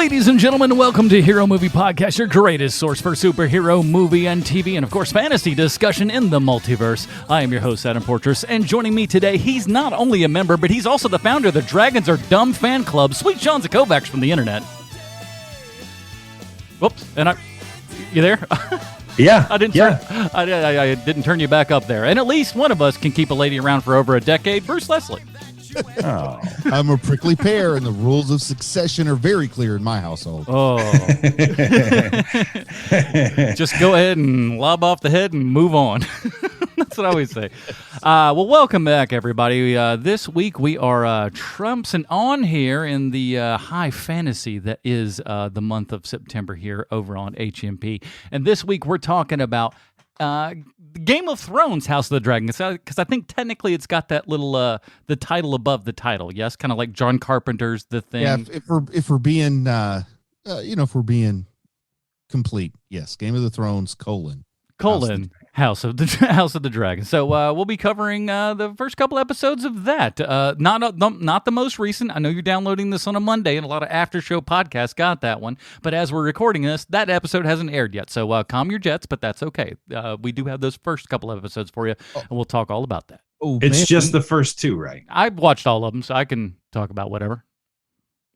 Ladies and gentlemen, welcome to Hero Movie Podcast, your greatest source for superhero movie and TV, and of course, fantasy discussion in the multiverse. I am your host, Adam Portress, and joining me today, he's not only a member, but he's also the founder of the Dragons Are Dumb fan club, Sweet Sean Zakovacs from the internet. Whoops, you there? Yeah, I didn't turn you back up there. And at least one of us can keep a lady around for over a decade, Bruce Leslie. Oh. I'm a prickly pear, and the rules of succession are very clear in my household. Oh. Just go ahead and lob off the head and move on. That's what I always say. Well, welcome back, everybody. This week we are trumping on here in the high fantasy that is the month of September here over on HMP. And this week we're talking about Game of Thrones, House of the Dragon, because I think technically it's got that little the title above the title. Yes, kind of like John Carpenter's The Thing. Yeah, if we're being if we're being complete, yes, Game of the Thrones : House of the Dragon. So we'll be covering the first couple episodes of that. Not the most recent. I know you're downloading this on a Monday, and a lot of after show podcasts got that one. But as we're recording this, that episode hasn't aired yet. So calm your jets, but that's okay. We do have those first couple episodes for you, and we'll talk all about that. Oh, it's just the first two, right? I've watched all of them, so I can talk about whatever.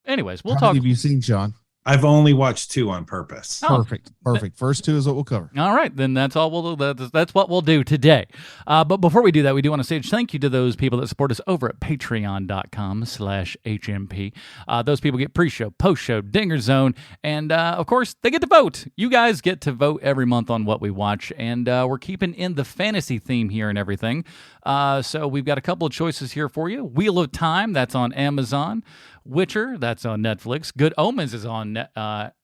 Anyways, we'll talk. How many have you seen, John? I've only watched two on purpose. Oh, perfect. First two is what we'll cover. All right, then that's all we'll do. That's what we'll do today. But before we do that, we do want to say thank you to those people that support us over at patreon.com/HMP. Those people get pre-show, post-show, Dinger Zone, and of course, they get to vote. You guys get to vote every month on what we watch, and we're keeping in the fantasy theme here and everything. So we've got a couple of choices here for you. Wheel of Time, that's on Amazon. Witcher, that's on Netflix. Good Omens is on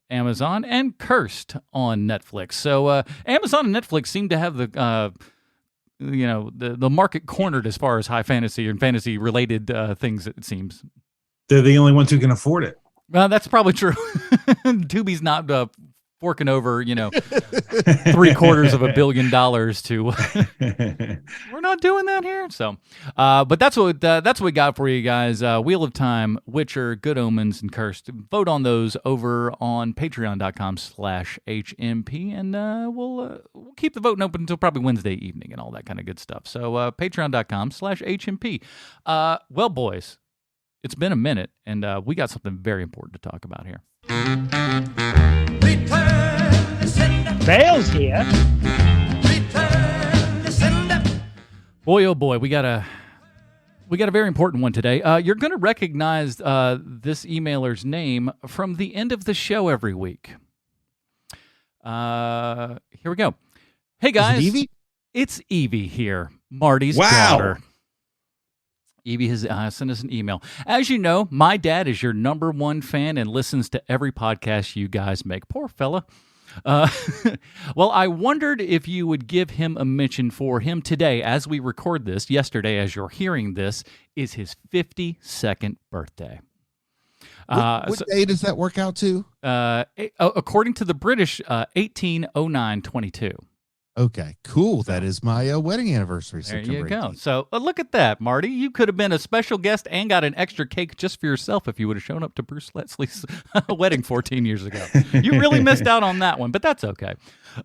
Amazon, and Cursed on Netflix. So Amazon and Netflix seem to have the market cornered as far as high fantasy and fantasy related things. It seems they're the only ones who can afford it. Well, that's probably true. Tubi's not forking over, $750 million to. We're not doing that here, so. But that's what we got for you guys. Wheel of Time, Witcher, Good Omens, and Cursed. Vote on those over on Patreon.com/HMP, and we'll keep the voting open until probably Wednesday evening and all that kind of good stuff. So Patreon.com/HMP. Well, boys, it's been a minute, and we got something very important to talk about here. Bale's here. Boy, oh boy, we got a very important one today. You're going to recognize this emailer's name from the end of the show every week. Here we go. Hey guys, is it Evie? It's Evie here, Marty's daughter. Evie has sent us an email. As you know, my dad is your number one fan and listens to every podcast you guys make. Poor fella. Well, I wondered if you would give him a mention for him today as we record this. Yesterday, as you're hearing this, is his 52nd birthday. What day does that work out to? According to the British, 1809-22. Okay, cool. That is my wedding anniversary. There you go. So look at that, Marty. You could have been a special guest and got an extra cake just for yourself if you would have shown up to Bruce Leslie's wedding 14 years ago. You really missed out on that one, but that's okay.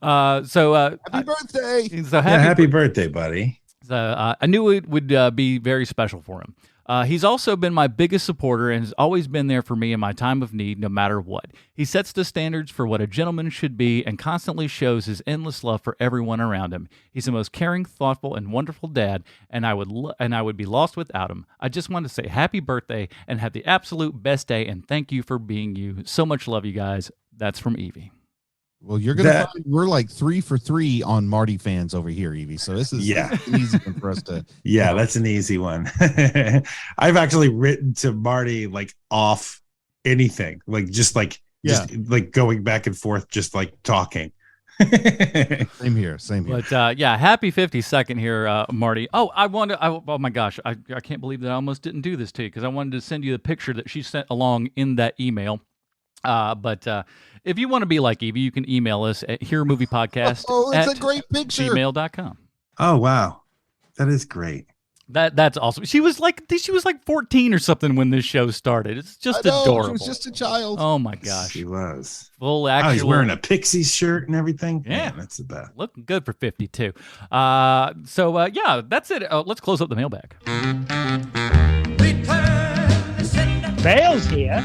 Happy birthday! So happy birthday, buddy. So I knew it would be very special for him. He's also been my biggest supporter and has always been there for me in my time of need, no matter what. He sets the standards for what a gentleman should be and constantly shows his endless love for everyone around him. He's the most caring, thoughtful, and wonderful dad, and I would be lost without him. I just want to say happy birthday and have the absolute best day, and thank you for being you. So much love, you guys. That's from Evie. Well, you're going to find we're like 3 for 3 on Marty fans over here, Evie. So this is an easy one for us to. Yeah, that's an easy one. I've actually written to Marty like off anything, just going back and forth, just like talking. Same here. But happy 52nd here, Marty. Oh, oh my gosh, I can't believe that I almost didn't do this to you because I wanted to send you the picture that she sent along in that email. But if you want to be like Evie, you can email us at heremoviepodcast it's a great picture. gmail.com. Oh, wow. That is great. That's awesome. She was like 14 or something when this show started. It's just adorable. She was just a child. Oh my gosh. She was. Full actual. Oh, he's wearing a Pixies shirt and everything. Yeah. Man, that's the best. Looking good for 52. Yeah, that's it. Let's close up the mailbag. Bale's here.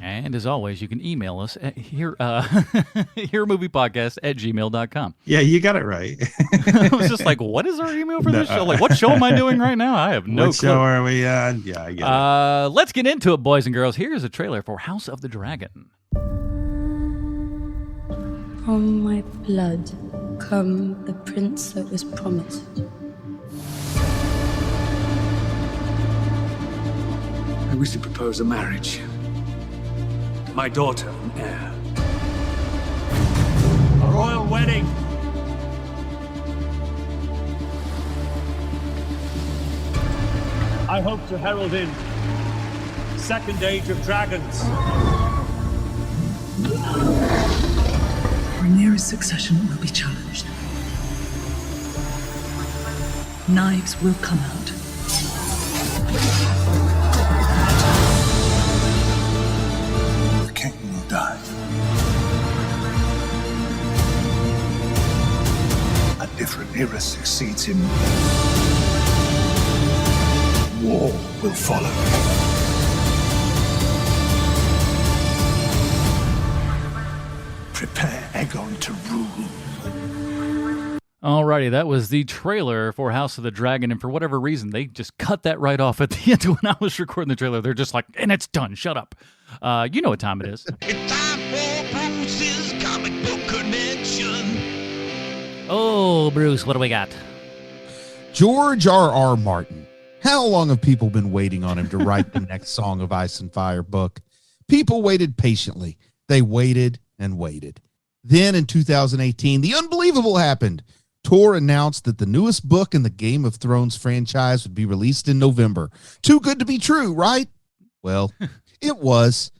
And as always, you can email us at heremoviepodcast@gmail.com. Yeah, you got it right. I was just like, what is our email for this show? Like, what show am I doing right now? I have no What clue. show are we on? Yeah, I get it. Let's get into it, boys and girls. Here's a trailer for House of the Dragon. From my blood come the prince that was promised. I wish to propose a marriage. My daughter and heir. A royal wedding. I hope to herald in second age of dragons. Rhaenyra's succession will be challenged. Knives will come out. The king will die. And if Rhaenyra succeeds him, war will follow. Prepare Aegon to rule. Alrighty, that was the trailer for House of the Dragon, and for whatever reason, they just cut that right off at the end when I was recording the trailer. They're just like, and it's done, shut up. You know what time it is. It's time for Bruce's Comic Book Connection. Oh, Bruce, what do we got? George R.R. Martin. How long have people been waiting on him to write the next Song of Ice and Fire book? People waited patiently. They waited and waited. Then in 2018, the unbelievable happened. Tor announced that the newest book in the Game of Thrones franchise would be released in November. Too good to be true, right? Well, it was,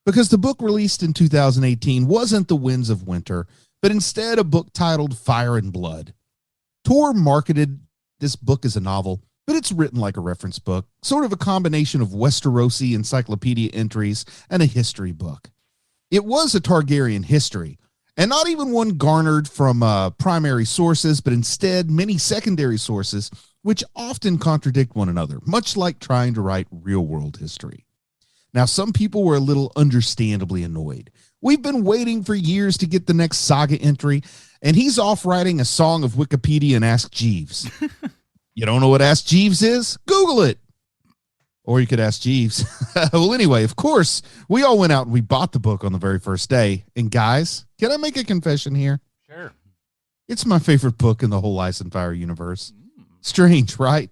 because the book released in 2018 wasn't The Winds of Winter, but instead a book titled Fire and Blood. Tor marketed this book as a novel, but it's written like a reference book, sort of a combination of Westerosi encyclopedia entries and a history book. It was a Targaryen history, and not even one garnered from primary sources, but instead many secondary sources, which often contradict one another, much like trying to write real-world history. Now, some people were a little understandably annoyed. We've been waiting for years to get the next saga entry, and he's off writing a song of Wikipedia and Ask Jeeves. You don't know what Ask Jeeves is? Google it. Or you could ask Jeeves. Well, anyway, of course, we all went out and we bought the book on the very first day. And guys, can I make a confession here? Sure. It's my favorite book in the whole Ice and Fire universe. Strange, right?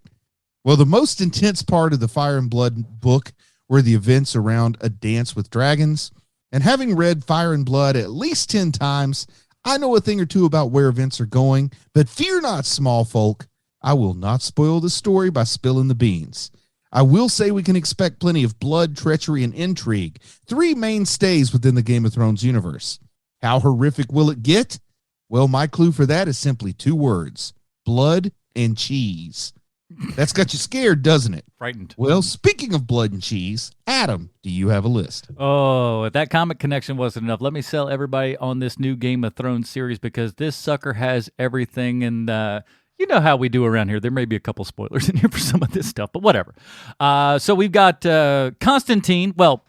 Well, the most intense part of the Fire and Blood book were the events around A Dance with Dragons. And having read Fire and Blood at least 10 times, I know a thing or two about where events are going. But fear not, small folk. I will not spoil the story by spilling the beans. I will say we can expect plenty of blood, treachery, and intrigue, 3 mainstays within the Game of Thrones universe. How horrific will it get? Well, my clue for that is simply 2 words: blood and cheese. That's got you scared, doesn't it? Frightened. Well, speaking of blood and cheese, Adam, do you have a list? Oh, if that comic connection wasn't enough, let me sell everybody on this new Game of Thrones series, because this sucker has everything, and you know how we do around here. There may be a couple spoilers in here for some of this stuff, but whatever. So we've got Constantine. Well,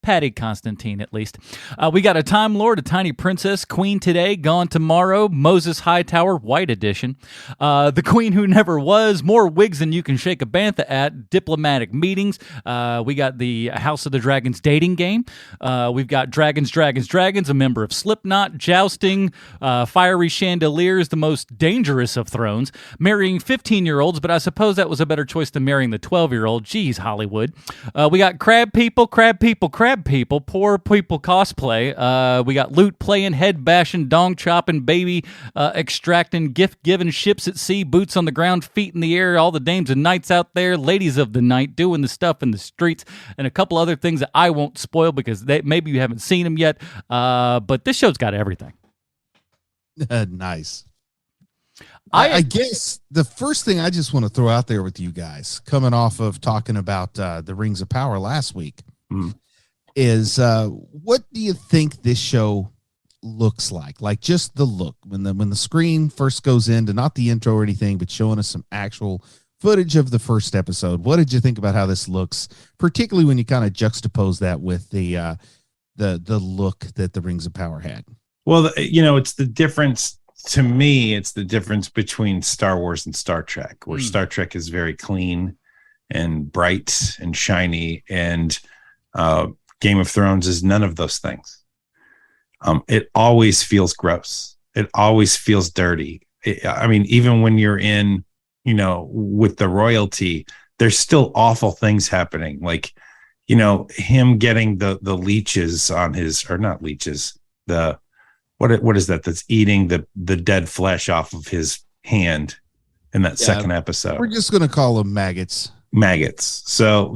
Patty Constantine, at least. We got a Time Lord, a Tiny Princess, Queen Today, Gone Tomorrow, Moses Hightower, White Edition, The Queen Who Never Was, more wigs than you can shake a bantha at, diplomatic meetings. We got the House of the Dragons dating game. We've got Dragons, a member of Slipknot, jousting, fiery chandeliers, the most dangerous of thrones, marrying 15-year-olds, but I suppose that was a better choice than marrying the 12-year-old. Geez, Hollywood. We got crab people, poor people cosplay. We got loot playing, head bashing, dong chopping, baby extracting, gift giving, ships at sea, boots on the ground, feet in the air, all the dames and knights out there, ladies of the night doing the stuff in the streets, and a couple other things that I won't spoil because maybe you haven't seen them yet. But this show's got everything. Nice. I guess the first thing I just want to throw out there with you guys, coming off of talking about the Rings of Power last week, is what do you think this show looks like? Like just the look when the screen first goes into, not the intro or anything, but showing us some actual footage of the first episode. What did you think about how this looks, particularly when you kind of juxtapose that with the look that the Rings of Power had? Well, it's the difference. To me, it's the difference between Star Wars and Star Trek, where Star Trek is very clean and bright and shiny, and Game of Thrones is none of those things. It always feels gross. It always feels dirty. Even when you're in, with the royalty, there's still awful things happening. Like, him getting the leeches on his, or not leeches, what is that that's eating the dead flesh off of his hand in that second episode. We're just going to call them maggots. So,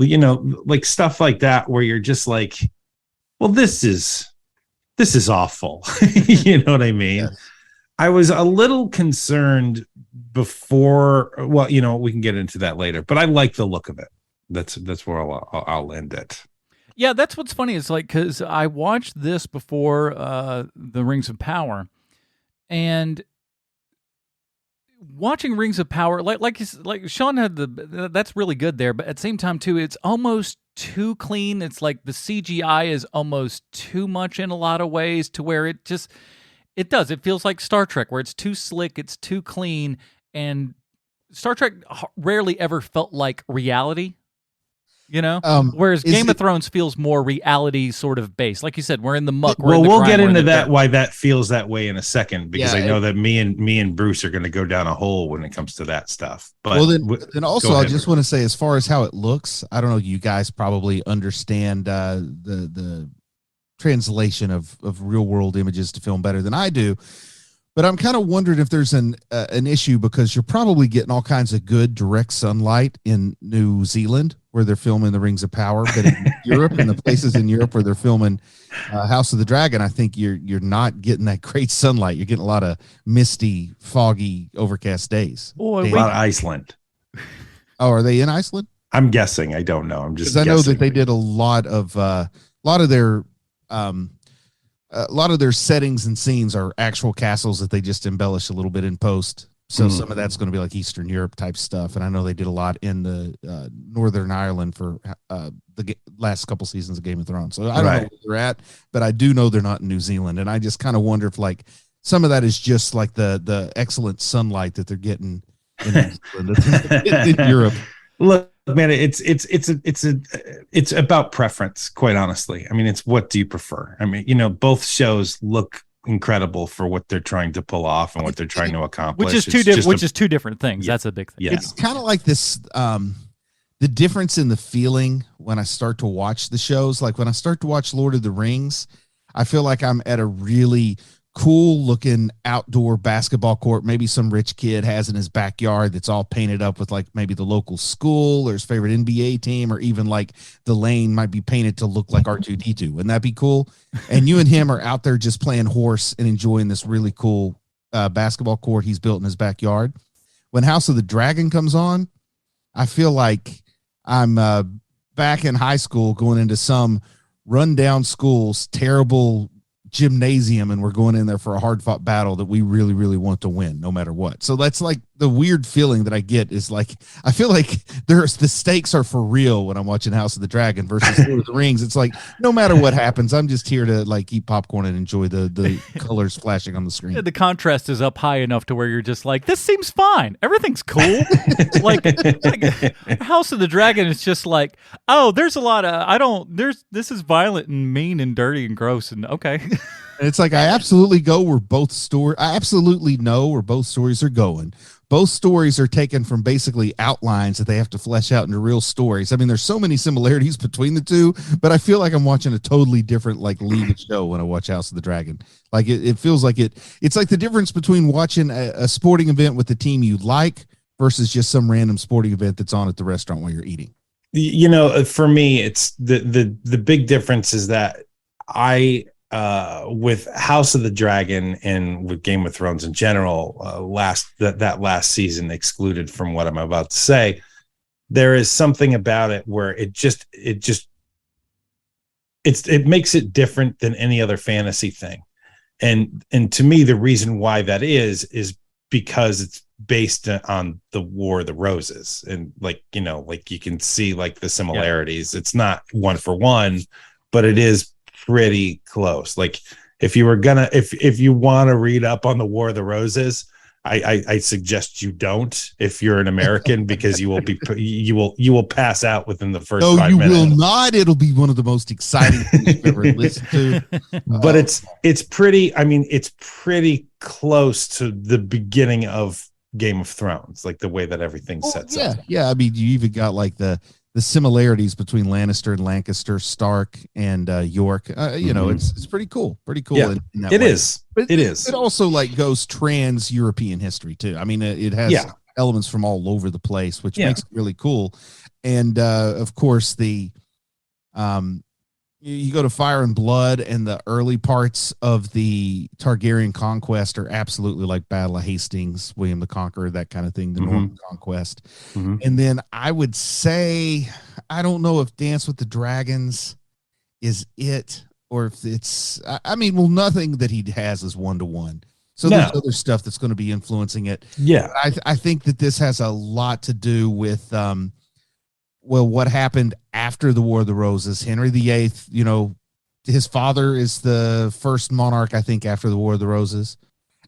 like stuff like that, where you're just like, well, this is awful. You know what I mean? Yes. I was a little concerned before. Well, we can get into that later, but I like the look of it. That's where I'll end it. Yeah, that's what's funny. It's like, because I watched this before the Rings of Power, and watching Rings of Power, like Sean had that's really good there, but at the same time too, it's almost too clean. It's like the CGI is almost too much in a lot of ways, to where it feels like Star Trek, where it's too slick, it's too clean, and Star Trek rarely ever felt like reality. Whereas Game of Thrones feels more reality sort of based. Like you said, we're in the muck. We'll get into that, why that feels that way in a second, because I know that me and Bruce are going to go down a hole when it comes to that stuff. But then also, I just want to say, as far as how it looks, I don't know, you guys probably understand the translation of real world images to film better than I do. But I'm kind of wondering if there's an issue, because you're probably getting all kinds of good direct sunlight in New Zealand, where they're filming the Rings of Power, but in Europe and the places in Europe where they're filming House of the Dragon, I think you're not getting that great sunlight. You're getting a lot of misty, foggy, overcast days. A lot of Iceland. Oh, are they in Iceland? I'm guessing. I don't know. I'm just guessing. I know that they did a lot of their settings and scenes are actual castles that they just embellish a little bit in post. So some of that's going to be like Eastern Europe type stuff. And I know they did a lot in the Northern Ireland for the last couple seasons of Game of Thrones. So I don't know where they're at, but I do know they're not in New Zealand. And I just kind of wonder if like some of that is just like the excellent sunlight that they're getting in Europe. Look, man, it's about preference, quite honestly. I mean, it's what do you prefer? I mean, both shows look incredible for what they're trying to pull off and what they're trying to accomplish. Which is two different things. Yeah, that's a big thing. Yeah. It's kind of like this the difference in the feeling when I start to watch the shows. Like when I start to watch Lord of the Rings, I feel like I'm at a really cool looking outdoor basketball court. Maybe some rich kid has in his backyard that's all painted up with like maybe the local school or his favorite NBA team, or even like the lane might be painted to look like R2-D2. Wouldn't that be cool? And you and him are out there just playing horse and enjoying this really cool basketball court he's built in his backyard. When House of the Dragon comes on, I feel like I'm back in high school going into some rundown school's terrible gymnasium, and we're going in there for a hard-fought battle that we really, really want to win no matter what. So that's like the weird feeling that I get, is like I feel like the stakes are for real when I'm watching House of the Dragon versus Lord of the Rings. It's like no matter what happens, I'm just here to like eat popcorn and enjoy the colors flashing on the screen. Yeah, the contrast is up high enough to where you're just like, this seems fine, everything's cool. like House of the Dragon is just like, oh, there's a lot of this is violent and mean and dirty and gross, and okay. And it's like I absolutely know where both stories are going. Both stories are taken from basically outlines that they have to flesh out into real stories. I mean, there's so many similarities between the two, but I feel like I'm watching a totally different like league of show when I watch House of the Dragon. Like it feels like it's like the difference between watching a sporting event with the team you like versus just some random sporting event that's on at the restaurant while you're eating. For me, it's the big difference is that with House of the Dragon and with Game of Thrones in general, that last season excluded from what I'm about to say, there is something about it where it makes it different than any other fantasy thing. And to me, the reason why that is because it's based on the War of the Roses. And like you can see like the similarities. It's not one for one, but it is pretty close. Like if you want to read up on the War of the Roses, I suggest you don't if you're an American, because you will pass out within the first 5 minutes. No, you will not. It'll be one of the most exciting things you've ever listened to. But it's pretty close to the beginning of Game of Thrones, like the way that everything sets up. Yeah. I mean, you even got like the similarities between Lannister and Lancaster, Stark and York. It's pretty cool. Pretty cool. Yeah, in that it way. is. But it is. It also like goes trans-European history too. I mean, it has elements from all over the place, which makes it really cool. And of course, you go to Fire and Blood, and the early parts of the Targaryen conquest are absolutely like Battle of Hastings, William the Conqueror, that kind of thing, the Norman conquest. And then I would say, I don't know if Dance with the Dragons is it, or if it's, nothing that he has is 1-to-1. So there's other stuff that's going to be influencing it. Yeah. I think that this has a lot to do with, what happened after the War of the Roses. Henry VIII, his father is the first monarch, I think, after the War of the Roses.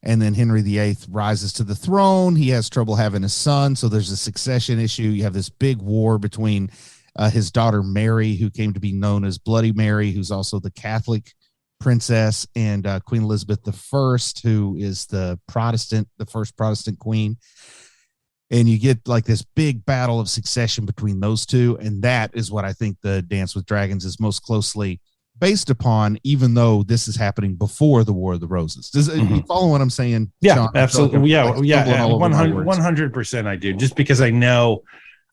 And then Henry VIII rises to the throne. He has trouble having a son, so there's a succession issue. You have this big war between his daughter Mary, who came to be known as Bloody Mary, who's also the Catholic princess, and Queen Elizabeth I, who is the first Protestant queen. And you get like this big battle of succession between those two. And that is what I think the Dance with Dragons is most closely based upon, even though this is happening before the War of the Roses. Does you follow what I'm saying? Yeah, Sean? absolutely. Yeah. 100% I do, just because I know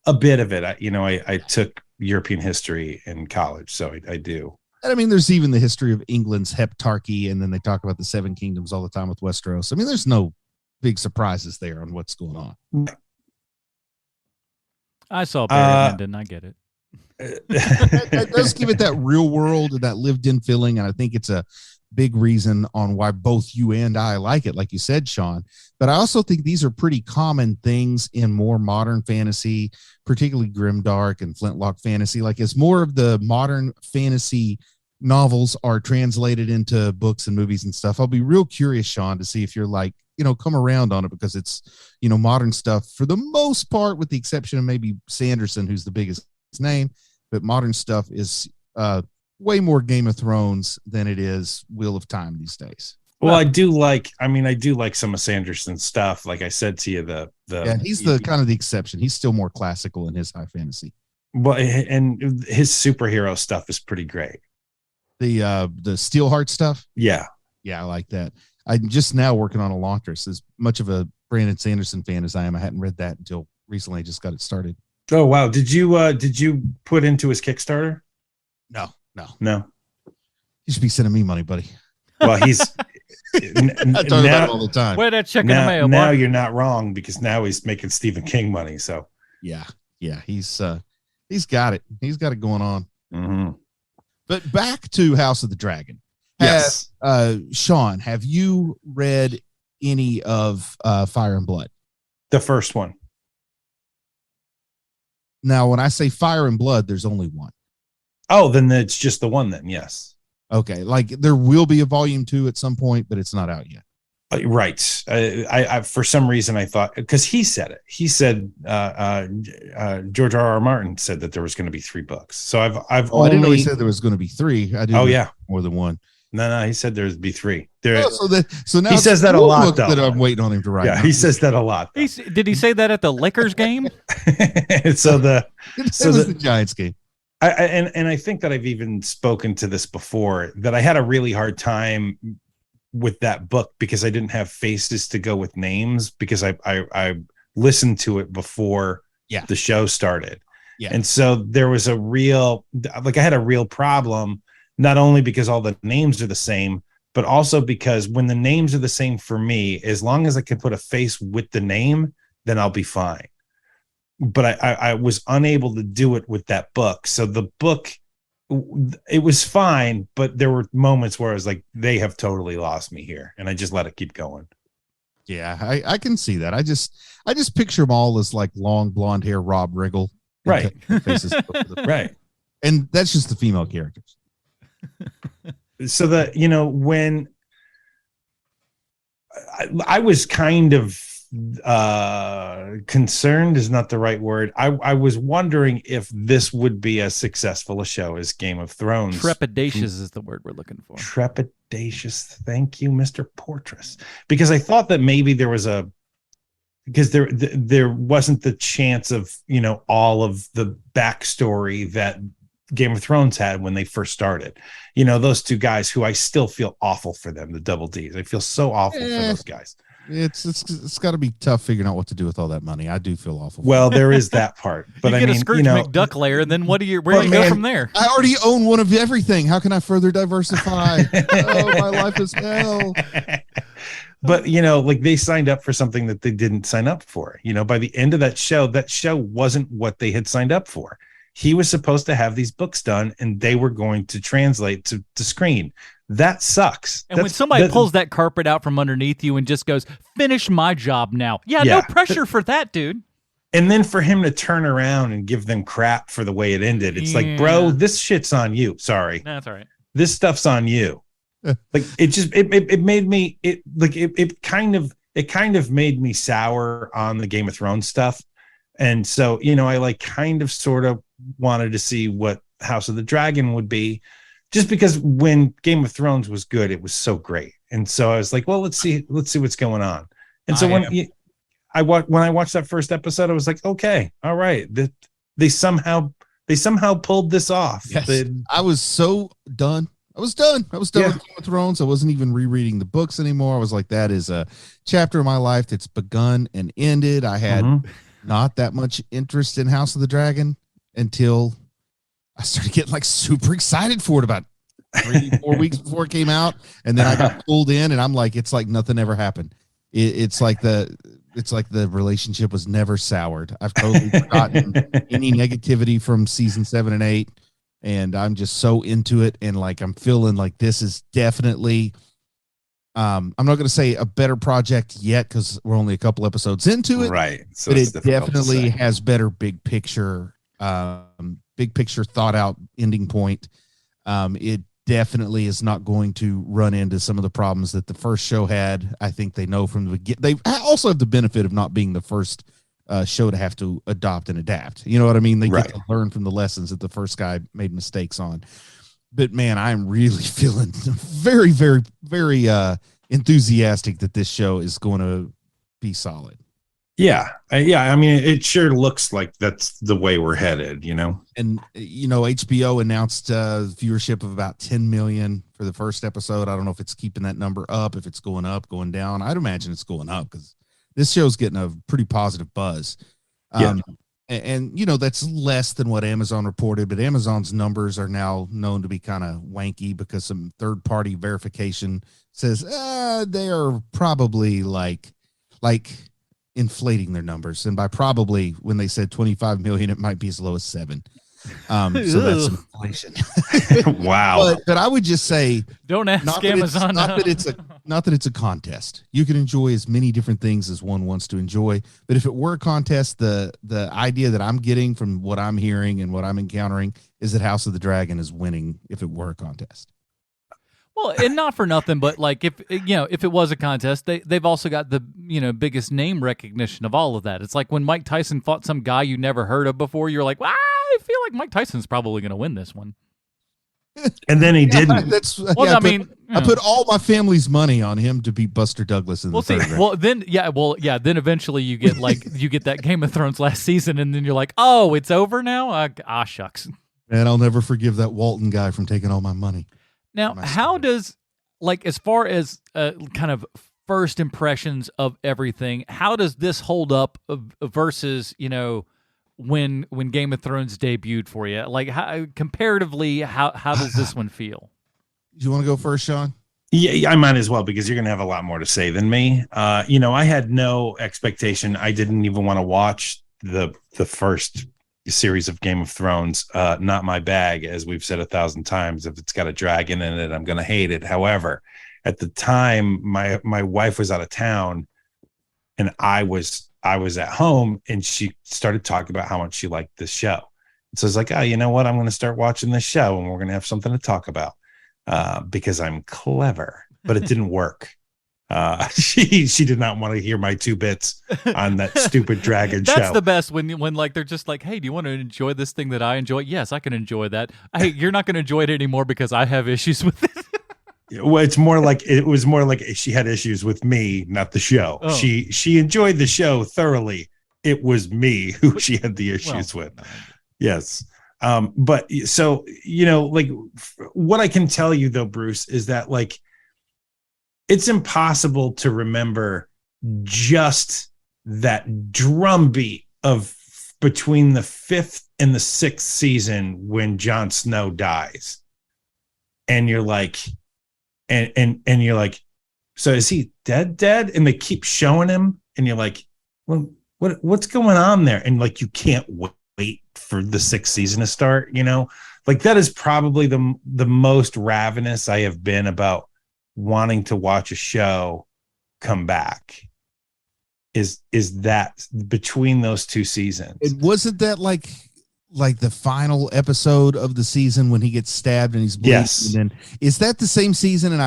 a bit of it. I took European history in college, so I do. And I mean, there's even the history of England's heptarchy, and then they talk about the Seven Kingdoms all the time with Westeros. I mean, there's no big surprises there on what's going on. I saw Barry Lyndon. I get it. That does give it that real world and that lived in feeling. And I think it's a big reason on why both you and I like it, like you said, Sean. But I also think these are pretty common things in more modern fantasy, particularly grimdark and flintlock fantasy. Like as more of the modern fantasy novels are translated into books and movies and stuff, I'll be real curious, Sean, to see if you're like, come around on it, because it's, modern stuff for the most part, with the exception of maybe Sanderson, who's the biggest name, but modern stuff is way more Game of Thrones than it is Wheel of Time these days. Well, I do like some of Sanderson's stuff. Like I said to you, he's the kind of the exception. He's still more classical in his high fantasy. Well, and his superhero stuff is pretty great. The Steelheart stuff. Yeah. I like that. I'm just now working on Elantris. As much of a Brandon Sanderson fan as I am, I hadn't read that until recently. I just got it started. Oh wow! Did you put into his Kickstarter? No. You should be sending me money, buddy. Well, he's I talk about it all the time. Where that check in the mail? Now you're not wrong, because now he's making Stephen King money. So yeah, he's got it. He's got it going on. Mm-hmm. But back to House of the Dragon. Yes. Sean, have you read any of Fire and Blood? The first one. Now, when I say Fire and Blood, there's only one. Oh, then it's just the one then. Yes. Okay. Like there will be a volume 2 at some point, but it's not out yet. Right. I for some reason I thought, because he said it. He said George R.R. Martin said that there was going to be 3 books. So I didn't know he said there was going to be 3. I didn't. Oh yeah, more than one. No, he said there'd be 3. So now he says that a lot, though. That I'm waiting on him to write. Yeah, he says that a lot. Did he say that at the Lakers game? so the Giants game. I think that I've even spoken to this before, that I had a really hard time with that book because I didn't have faces to go with names, because I listened to it before the show started. Yeah. And so there was I had a real problem not only because all the names are the same, but also because when the names are the same for me, as long as I can put a face with the name, then I'll be fine. But I was unable to do it with that book. So the book, it was fine, but there were moments where I was like, they have totally lost me here. And I just let it keep going. Yeah, I can see that. I just picture them all as like long blonde hair Rob Riggle. Right. Faces. Right. And that's just the female characters. So that, when I was kind of concerned is not the right word. I was wondering if this would be as successful a show as Game of Thrones. Trepidatious is the word we're looking for. Trepidatious. Thank you, Mr. Portress. Because I thought that maybe there was because there wasn't the chance of, all of the backstory that Game of Thrones had when they first started. Those two guys who I still feel awful for them, the Double Ds. I feel so awful for those guys. It's got to be tough figuring out what to do with all that money. I do feel awful. Well, there is that part, but you get a Scrooge McDuck layer, and then where do you go from there? I already own one of everything. How can I further diversify? Oh, my life is hell. But they signed up for something that they didn't sign up for. By the end of that show wasn't what they had signed up for. He was supposed to have these books done, and they were going to translate to screen. That sucks. And when somebody pulls that carpet out from underneath you and just goes, finish my job now. Yeah, no pressure for that, dude. And then for him to turn around and give them crap for the way it ended. It's like, bro, this shit's on you. Sorry. That's all right. This stuff's on you. Like it made me, it kind of made me sour on the Game of Thrones stuff. And so, I kind of sort of wanted to see what House of the Dragon would be, just because when Game of Thrones was good, it was so great. And so I was like, well, let's see what's going on. And so when I watched that first episode, I was like, okay, all right. They somehow pulled this off. Yes. I was so done. I was done with Game of Thrones. I wasn't even rereading the books anymore. I was like, that is a chapter of my life that's begun and ended. I had not that much interest in House of the Dragon until I started getting super excited for it about 3-4 weeks before it came out. And then I got pulled in, and I'm like, it's like nothing ever happened. It's like the relationship was never soured. I've totally forgotten any negativity from season 7 and 8. And I'm just so into it. And I'm feeling like this is definitely, I'm not going to say a better project yet, because we're only a couple episodes into it. Right. So but it definitely has better big picture thought out ending point. It definitely is not going to run into some of the problems that the first show had. I think they know from the beginning. They also have the benefit of not being the first show to have to adopt and adapt. You know what I mean? They get to learn from the lessons that the first guy made mistakes on. But man, I'm really feeling very, very, very enthusiastic that this show is going to be solid. Yeah. I mean, it sure looks like that's the way we're headed, And, HBO announced viewership of about 10 million for the first episode. I don't know if it's keeping that number up, if it's going up, going down. I'd imagine it's going up because this show's getting a pretty positive buzz. And that's less than what Amazon reported, but Amazon's numbers are now known to be kind of wanky because some third-party verification says they are probably like inflating their numbers. And by probably, when they said 25 million, it might be as low as 7. So that's some inflation. Wow. But I would just say, don't ask Amazon. Not that it's a contest. You can enjoy as many different things as one wants to enjoy. But if it were a contest, the idea that I'm getting from what I'm hearing and what I'm encountering is that House of the Dragon is winning if it were a contest. Well, and not for nothing, but if it was a contest, they've also got the biggest name recognition of all of that. It's like when Mike Tyson fought some guy you never heard of before. You're like, I feel like Mike Tyson's probably going to win this one. And then he didn't. I put all my family's money on him to beat Buster Douglas in the third round. Then eventually you get that Game of Thrones last season, and then you're like, oh, it's over now. Shucks. And I'll never forgive that Walton guy from taking all my money. Now, how does, as far as kind of first impressions of everything, how does this hold up versus, when Game of Thrones debuted for you? Like, comparatively, how does this one feel? Do you want to go first, Sean? Yeah, I might as well, because you're going to have a lot more to say than me. I had no expectation. I didn't even want to watch the first series of Game of Thrones. Not my bag, as we've said 1,000 times. If it's got a dragon in it, I'm going to hate it. However, at the time, my wife was out of town, and I was at home, and she started talking about how much she liked this show. So I was like, oh, you know what? I'm going to start watching this show, and we're going to have something to talk about, because I'm clever. But it didn't work. She did not want to hear my 2 bits on that stupid dragon show. That's the best, when like they're just like, hey, do you want to enjoy this thing that I enjoy? Yes, I can enjoy that. Hey, you're not going to enjoy it anymore because I have issues with it. Well, it was more like she had issues with me, not the show. Oh. She enjoyed the show thoroughly. It was me who she had the issues with. Yes. But so, like, what I can tell you though, Bruce, is that, like, it's impossible to remember just that drumbeat of between the 5th and the 6th season when Jon Snow dies. And you're like, and you're like, so is he dead? And they keep showing him, and you're like, well, what's going on there? And like, you can't wait for the 6th season to start, like, that is probably the most ravenous I have been about wanting to watch a show come back, is that between those 2 seasons. It wasn't that like the final episode of the season when he gets stabbed and he's bleeding. Yes. And then, is that the same season? And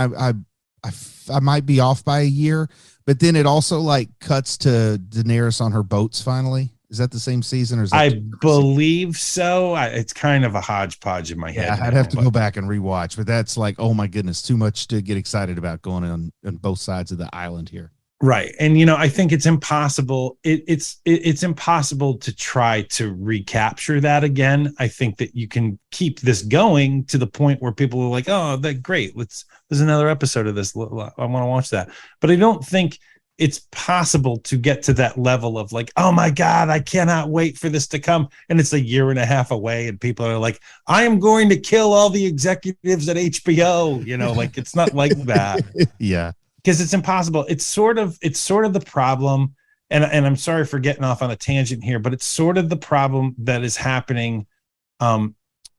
I might be off by a year, but then it also like cuts to Daenerys on her boats finally. Is that the same season? Or is that I believe so. It's kind of a hodgepodge in my head. Yeah, I'd have to go back and rewatch, but that's like, oh my goodness, too much to get excited about going on both sides of the island here. Right. And, I think it's impossible. It's impossible to try to recapture that again. I think that you can keep this going to the point where people are like, oh, that's great. There's another episode of this. I want to watch that. But I don't think it's possible to get to that level of like, oh my God, I cannot wait for this to come. And it's a year and a half away, and people are like, I am going to kill all the executives at HBO. Like, it's not like that. Yeah. Because it's impossible. It's sort of the problem. And I'm sorry for getting off on a tangent here, but it's sort of the problem that is happening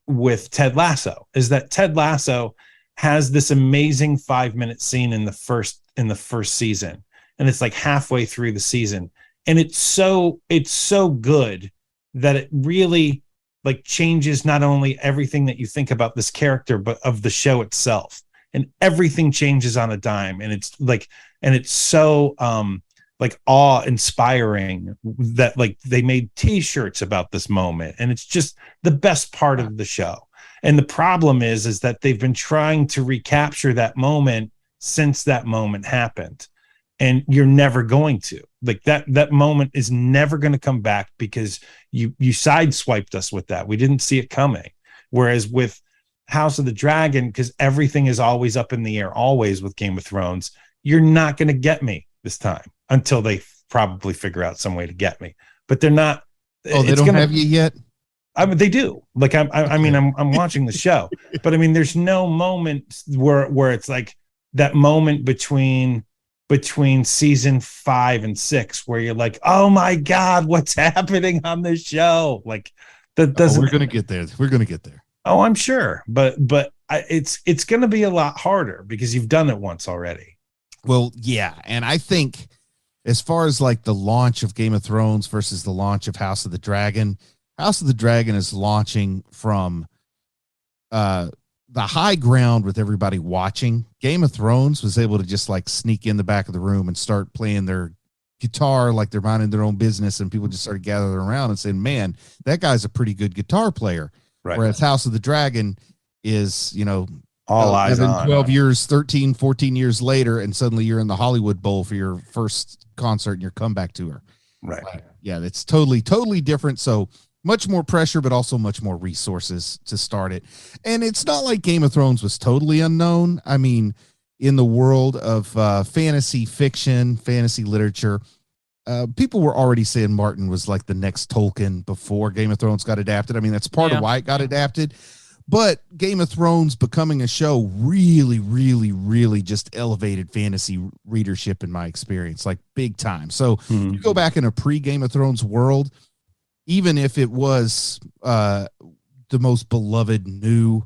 with Ted Lasso, is that Ted Lasso has this amazing 5-minute scene in the first season. And it's like halfway through the season. And it's so good that it really like changes not only everything that you think about this character, but of the show itself. And everything changes on a dime. And it's so like awe-inspiring that like they made t-shirts about this moment. And it's just the best part of the show. And the problem is that they've been trying to recapture that moment since that moment happened. And you're never going to, like, that moment is never going to come back, because you sideswiped us with that. We didn't see it coming. Whereas with House of the Dragon, because everything is always up in the air, always with Game of Thrones, you're not going to get me this time until they probably figure out some way to get me. But they're not. Oh, they don't have you yet? I mean, they do. Like, I'm watching the show, but I mean, there's no moment where it's like that moment between season 5 and 6 where you're like, oh my God, what's happening on this show? Like, that doesn't. We're gonna get there. Oh, I'm sure, but it's going to be a lot harder because you've done it once already. Well, yeah, and I think as far as like the launch of Game of Thrones versus the launch of House of the Dragon is launching from the high ground with everybody watching. Game of Thrones was able to just like sneak in the back of the room and start playing their guitar like they're minding their own business, and people just started gathering around and saying, man, that guy's a pretty good guitar player. Right. Whereas House of the Dragon is, all eyes on 12 years, 13, 14 years later, and suddenly you're in the Hollywood Bowl for your first concert and your comeback tour. Right. Yeah, it's totally different. So much more pressure, but also much more resources to start it. And it's not like Game of Thrones was totally unknown. I mean, in the world of fantasy fiction, fantasy literature, people were already saying Martin was like the next Tolkien before Game of Thrones got adapted. I mean, that's part of why it got adapted. But Game of Thrones becoming a show really, really, really just elevated fantasy readership in my experience, like big time. So you go back in a pre-Game of Thrones world, even if it was the most beloved new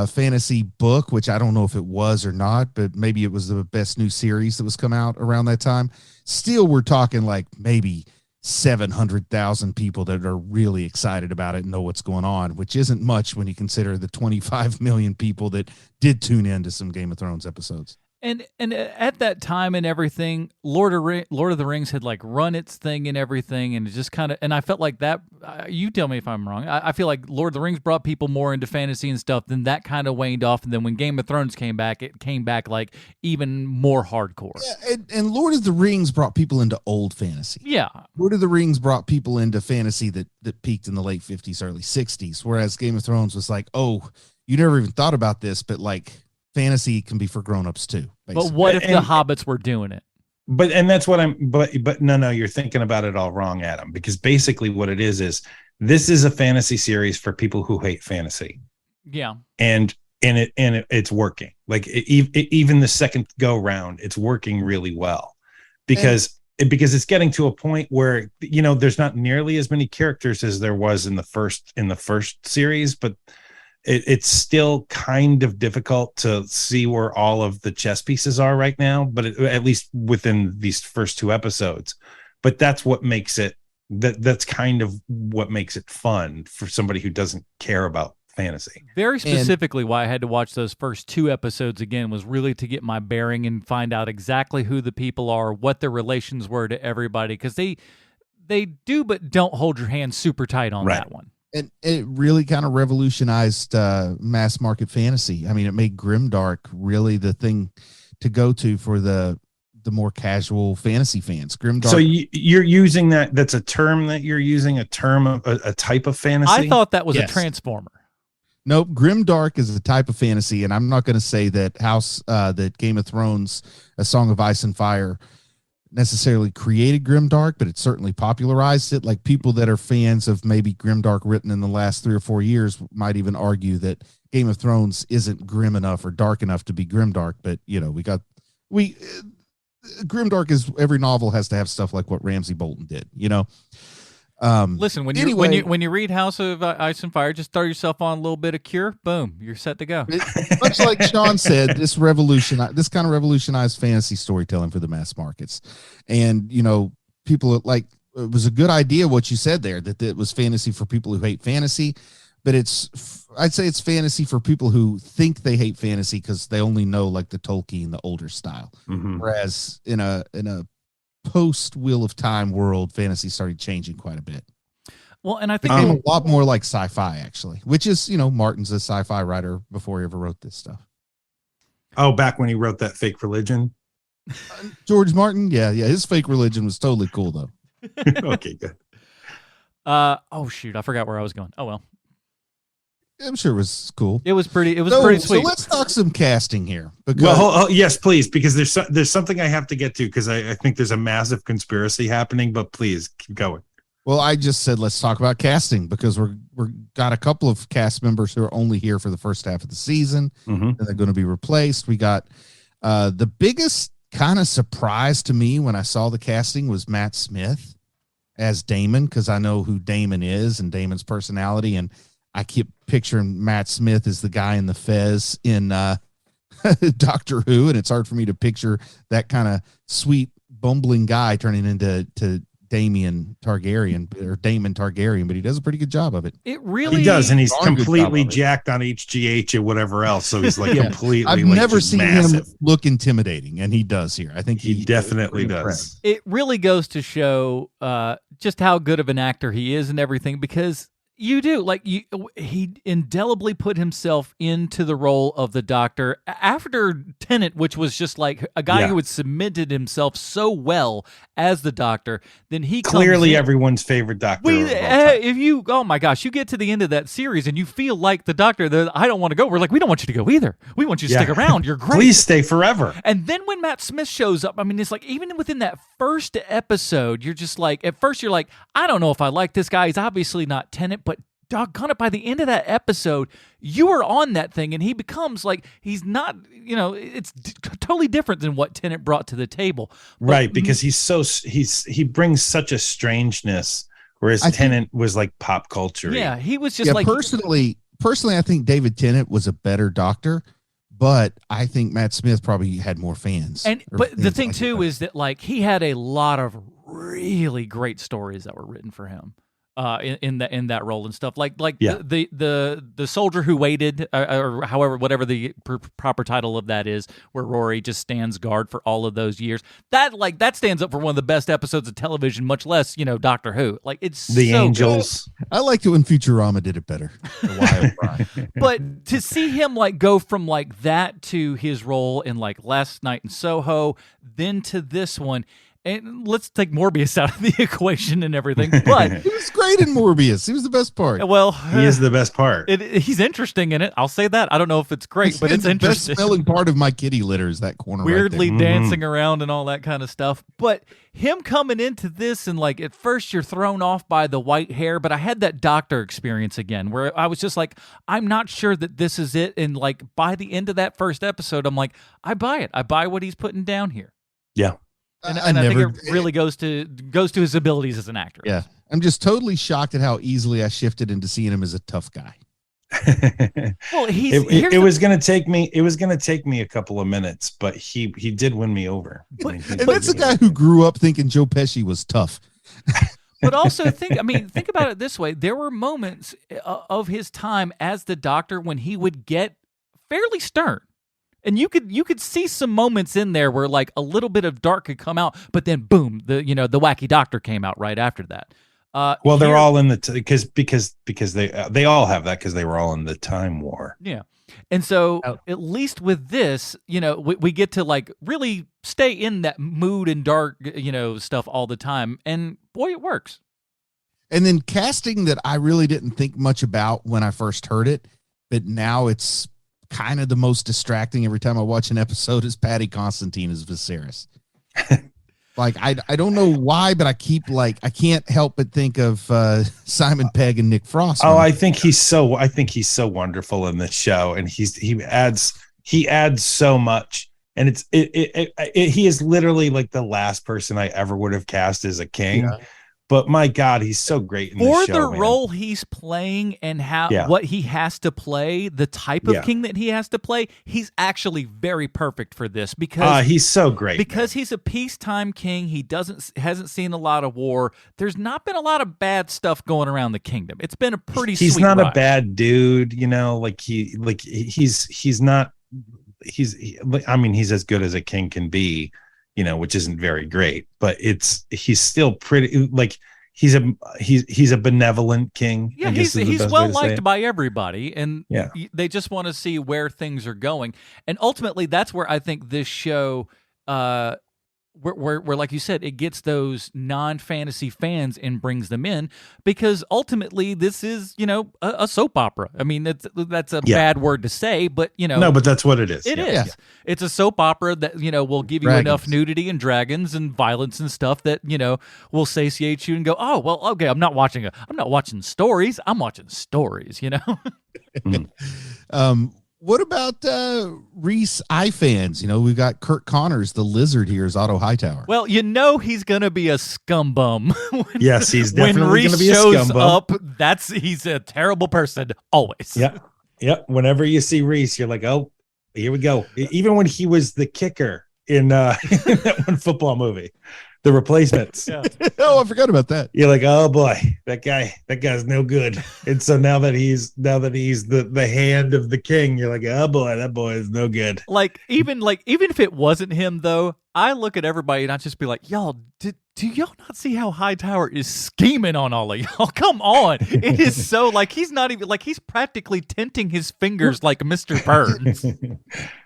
fantasy book, which I don't know if it was or not, but maybe it was the best new series that was come out around that time. Still, we're talking like maybe 700,000 people that are really excited about it and know what's going on, which isn't much when you consider the 25 million people that did tune in to some Game of Thrones episodes. And at that time and everything, Lord of the Rings had like run its thing and everything, and it just kind of, and I felt like that. You tell me if I'm wrong. I feel like Lord of the Rings brought people more into fantasy and stuff. Then that kind of waned off, and then when Game of Thrones came back, it came back like even more hardcore. Yeah, and Lord of the Rings brought people into old fantasy. Yeah, Lord of the Rings brought people into fantasy that peaked in the late 50s, early 60s, whereas Game of Thrones was like, oh, you never even thought about this, but like fantasy can be for grown-ups too. Basically. But what if the hobbits were doing it? But that's what but no, you're thinking about it all wrong, Adam, because basically what it is this is a fantasy series for people who hate fantasy. Yeah. And it's working. Like even the second go round, it's working really well because it's getting to a point where, you know, there's not nearly as many characters as there was in the first series, but it's still kind of difficult to see where all of the chess pieces are right now, but at least within these first two episodes. But that's what makes it, that's kind of what makes it fun for somebody who doesn't care about fantasy. Very specifically, why I had to watch those first two episodes again was really to get my bearing and find out exactly who the people are, what their relations were to everybody, because they do but don't hold your hand super tight on that one. And it really kind of revolutionized mass market fantasy. I mean, it made grimdark really the thing to go to for the more casual fantasy fans. Grimdark. So you're using that's a term that you're using, a term of a type of fantasy? I thought that was a transformer. Nope, grimdark is a type of fantasy, and I'm not going to say that that Game of Thrones, A Song of Ice and Fire, necessarily created grimdark, but it certainly popularized it. Like people that are fans of maybe grimdark written in the last 3 or 4 years might even argue that Game of Thrones isn't grim enough or dark enough to be grimdark. But you know, grimdark is, every novel has to have stuff like what Ramsay Bolton did, you know. Listen, when you read House of Ice and Fire, just throw yourself on a little bit of Cure, boom, you're set to go. Much like Sean said, this kind of revolutionized fantasy storytelling for the mass markets. And you know, people like, it was a good idea what you said there, that it was fantasy for people who hate fantasy, but I'd say it's fantasy for people who think they hate fantasy because they only know like the Tolkien, the older style. Mm-hmm. Whereas in a post Wheel of Time world, fantasy started changing quite a bit. Well, and I think a lot more like sci-fi, actually, which is, you know, Martin's a sci-fi writer before he ever wrote this stuff. Oh, back when he wrote that Fake Religion? George Martin? Yeah. His Fake Religion was totally cool, though. Okay, good. Oh, shoot. I forgot where I was going. Oh, well. I'm sure it was cool. It was pretty sweet. So let's talk some casting here. Because, yes, please, because there's something I have to get to, because I think there's a massive conspiracy happening, but please keep going. Well, I just said let's talk about casting, because we're got a couple of cast members who are only here for the first half of the season, and they're going to be replaced. We got the biggest kind of surprise to me when I saw the casting was Matt Smith as Damon, because I know who Damon is and Damon's personality, and I keep picturing Matt Smith as the guy in the fez in Doctor Who, and it's hard for me to picture that kind of sweet, bumbling guy turning into Damon Targaryen, but he does a pretty good job of it. It really he does, and he's completely jacked on HGH and whatever else, so he's like completely. I've never seen him look intimidating, and he does here. I think he definitely does. It really goes to show just how good of an actor he is and everything, because You do. Like, he indelibly put himself into the role of the Doctor after Tennant, which was just like a guy who had submitted himself so well as the Doctor. Then he clearly comes in. Everyone's favorite Doctor. Oh my gosh, you get to the end of that series and you feel like the Doctor, I don't want to go. We're like, we don't want you to go either. We want you to stick around. You're great. Please stay forever. And then when Matt Smith shows up, I mean, it's like, even within that first episode, you're just like, at first you're like, I don't know if I like this guy. He's obviously not Tennant, but doggone it, by the end of that episode, you are on that thing, and he becomes like, he's not, it's totally different than what Tennant brought to the table. But, right, because he brings such a strangeness, whereas Tennant was like pop culture. Yeah, he was just like... Personally, I think David Tennant was a better Doctor, but I think Matt Smith probably had more fans. But the thing, too, is that like he had a lot of really great stories that were written for him. In that role and stuff, like the soldier who waited, or however, whatever the proper title of that is, where Rory just stands guard for all of those years. That stands up for one of the best episodes of television, much less Doctor Who. Like, it's the so Angels. Good. I liked it when Futurama did it better. But to see him like go from like that to his role in like Last Night in Soho, then to this one. And let's take Morbius out of the equation and everything, but he was great in Morbius. He was the best part. Well, he is the best part. He's interesting in it. I'll say that. I don't know if it's great, but it's the interesting. Best smelling part of my kitty litter is that corner, weirdly right there. dancing around and all that kind of stuff. But him coming into this and like at first you're thrown off by the white hair, but I had that Doctor experience again where I was just like, I'm not sure that this is it. And like by the end of that first episode, I'm like, I buy it. I buy what he's putting down here. Yeah. And I think it really goes to his abilities as an actor. Yeah, I'm just totally shocked at how easily I shifted into seeing him as a tough guy. Well, it was going to take me. It was going to take me a couple of minutes, but he did win me over. And that's a guy who grew up thinking Joe Pesci was tough. But also think about it this way: there were moments of his time as the Doctor when he would get fairly stern. And you could see some moments in there where like a little bit of dark could come out, but then boom, the wacky Doctor came out right after that. Well, they're all in the because they all have that because they were all in the Time War. Yeah, and so at least with this, we get to like really stay in that mood and dark, stuff all the time, and boy, it works. And then casting that I really didn't think much about when I first heard it, but now it's kind of the most distracting every time I watch an episode is Patty Constantine as Viserys. Like, I don't know why, but I can't help but think of Simon Pegg and Nick Frost. Oh, I think he's so wonderful in this show, and he adds so much, and he is literally like the last person I ever would have cast as a king. Yeah. But my God, he's so great in this show. For the role he's playing and what he has to play, the type of king that he has to play, he's actually very perfect for this because he's so great. Because he's a peacetime king, he hasn't seen a lot of war. There's not been a lot of bad stuff going around the kingdom. It's been a pretty. He's not a bad dude, he's not. I mean, he's as good as a king can be. Which isn't very great, but he's still pretty, like he's a benevolent king. Yeah, he's well liked by everybody, and they just want to see where things are going. And ultimately, that's where I think this show, where like you said, it gets those non-fantasy fans and brings them in, because ultimately this is a soap opera. I mean, that's a bad word to say, but no, but that's what it is. It is. Yeah. It's a soap opera that will give you enough nudity and dragons and violence and stuff that will satiate you and go, oh well, okay, I'm not watching stories. I'm watching stories. What about Reese Ifans? We've got Kurt Connors, the lizard here, as Otto Hightower. Well, he's going to be a scumbum. Yes, he's definitely going to be a When scumbum. Reese shows up, he's a terrible person, always. Yeah. Whenever you see Reese, you're like, oh, here we go. Even when he was the kicker in that one football movie, The Replacements. Yeah. Oh, I forgot about that. You're like, oh boy, that guy's no good. And so now that he's the hand of the king, you're like, oh boy, that boy is no good. Even if it wasn't him though, I look at everybody and I just be like, y'all, Do y'all not see how Hightower is scheming on all of y'all? Come on. It is so like he's not even like he's practically tinting his fingers like Mr. Burns.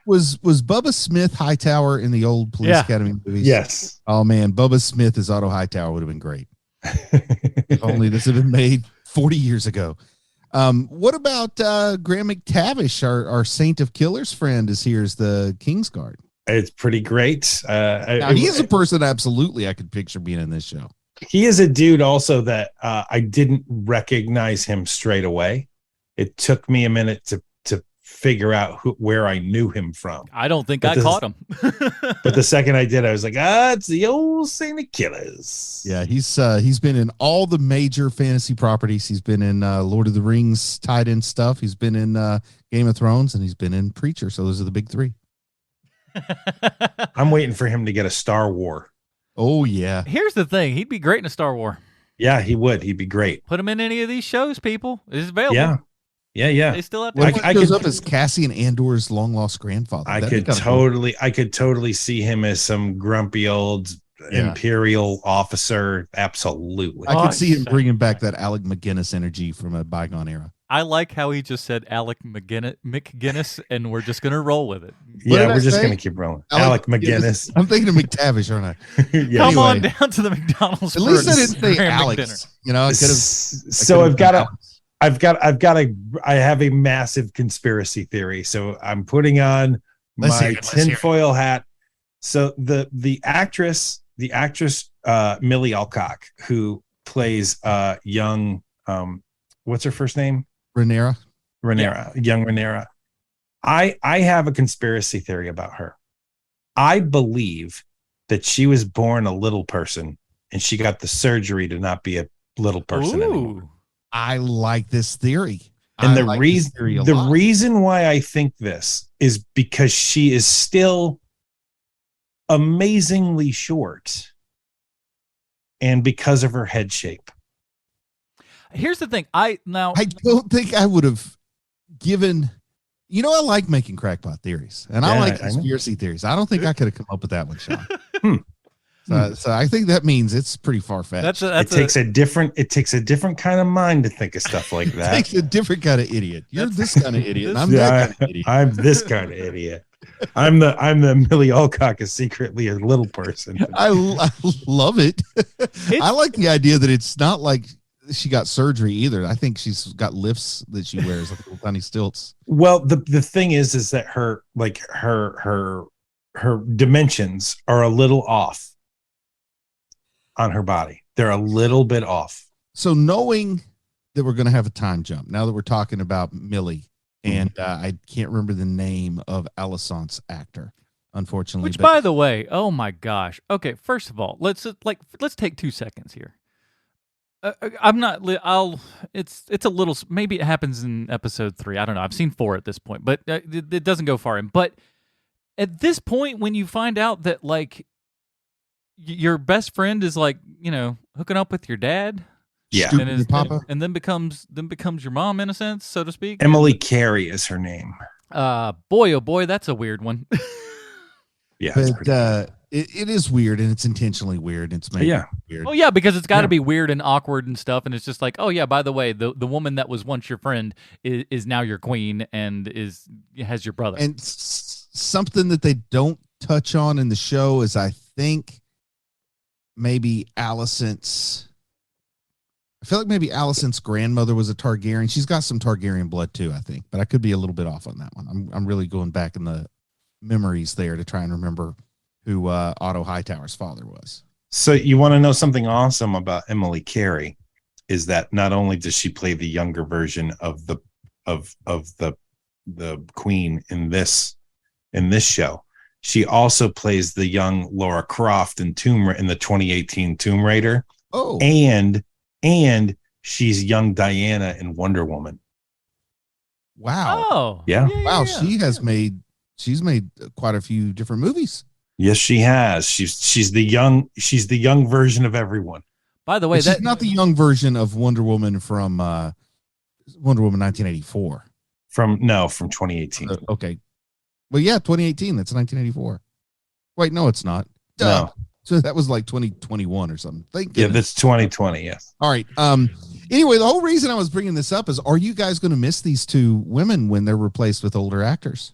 Was Bubba Smith Hightower in the old Police Academy movies? Yes. Oh man, Bubba Smith as Otto Hightower would have been great. If only this had been made 40 years ago. What about Graham McTavish, our Saint of Killers friend, is here as the Kingsguard? It's pretty great. Now, he is a person absolutely I could picture being in this show. He is a dude also that I didn't recognize him straight away. It took me a minute to figure out where I knew him from. I don't think I caught him. But the second I did, I was like, it's the old Saint of Killers. Yeah, he's been in all the major fantasy properties. He's been in Lord of the Rings tied in stuff. He's been in Game of Thrones, and he's been in Preacher. So those are the big three. I'm waiting for him to get a Star War. Oh, yeah. Here's the thing. He'd be great in a Star War. Yeah, he would. He'd be great. Put him in any of these shows, people. It's available. Yeah. They still have to. What if he goes up as Cassian Andor's long lost grandfather? I could totally see him as some grumpy old Imperial officer. Absolutely. I could see him bringing back that Alec McGinnis energy from a bygone era. I like how he just said Alec McGinnis, and we're just going to roll with it. Yeah, we're just going to keep rolling. Alec McGinnis. I'm thinking of McTavish, aren't I? Come on down to the McDonald's. At least I didn't say Alex. You know, I could have. So I have a massive conspiracy theory. So I'm putting on my tinfoil hat. So the actress Millie Alcock, who plays young what's her first name? Rhaenyra. Young Rhaenyra. I have a conspiracy theory about her. I believe that she was born a little person and she got the surgery to not be a little person anymore. I like this theory. And the reason why I think this is because she is still amazingly short and because of her head shape. Here's the thing. I don't think I would have given. You know, I like making crackpot theories, and I like conspiracy theories. I don't think I could have come up with that one, Sean. So I think that means it's pretty far fetched. It takes a different kind of mind to think of stuff like that. It takes a different kind of idiot. You're this kind of idiot. And I'm that kind of idiot. I'm this kind of idiot. I'm the Millie Alcock is secretly a little person. I love it. I like the idea that it's not like she got surgery either. I think she's got lifts that she wears, like little tiny stilts. Well, the thing is that her dimensions are a little off on her body. They're a little bit off. So knowing that we're going to have a time jump, now that we're talking about Millie, and I can't remember the name of Alicent's actor, unfortunately. Which, by the way, oh my gosh. Okay, first of all, let's take 2 seconds here. It's a little, maybe it happens in episode 3. I don't know. I've seen 4 at this point, but it doesn't go far in. But at this point, when you find out that like your best friend is like, you know, hooking up with your dad, and then becomes your mom in a sense, so to speak. Emily Carey is her name. Boy, oh boy, that's a weird one. Yeah, but it is weird, and it's intentionally weird. It's made weird. Oh yeah, because it's got to be weird and awkward and stuff, and it's just like, oh yeah, by the way, the woman that was once your friend is now your queen and has your brother. And something that they don't touch on in the show is, I think, maybe Alicent's grandmother was a Targaryen. She's got some Targaryen blood too, I think, but I could be a little bit off on that one. I'm really going back in the memories there to try and remember who Otto Hightower's father was. So you want to know something awesome about Emily Carey is that not only does she play the younger version of the queen in this show, she also plays the young Lara Croft in the 2018 Tomb Raider. Oh, and she's young Diana in Wonder Woman. Wow. Oh, yeah. Wow. Yeah. She's made quite a few different movies. Yes, she has. She's the young version of everyone. By the way, she's not the young version of Wonder Woman from Wonder Woman 1984. From 2018. Okay. Well, yeah, 2018. That's 1984. Wait, no, it's not. No. So that was like 2021 or something. Thank Yeah, goodness. that's 2020. Yes. All right. Anyway, the whole reason I was bringing this up is, are you guys going to miss these two women when they're replaced with older actors?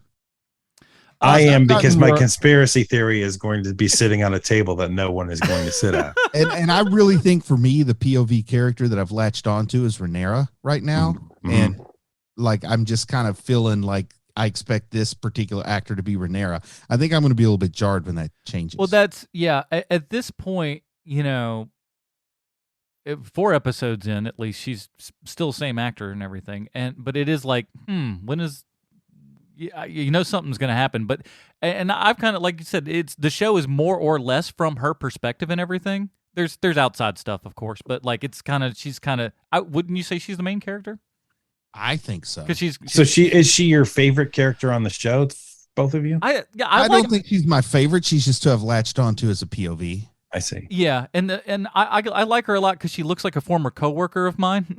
I am, I've gotten because my more- conspiracy theory is going to be sitting on a table that no one is going to sit at. and I really think for me, the POV character that I've latched onto is Rhaenyra right now. Mhm. And like, I'm just kind of feeling like I expect this particular actor to be Rhaenyra. I think I'm going to be a little bit jarred when that changes. Well, that's at this point, 4 episodes in, at least, she's still same actor and everything. But it is like, when is something's going to happen. But and I've kind of, like you said, the show is more or less from her perspective and everything. There's outside stuff, of course, but like she's kind of. Wouldn't you say she's the main character? I think so. Because she's is she your favorite character on the show? Both of you? I don't think she's my favorite. She's just to have latched onto as a POV. I see. Yeah, and I like her a lot because she looks like a former coworker of mine,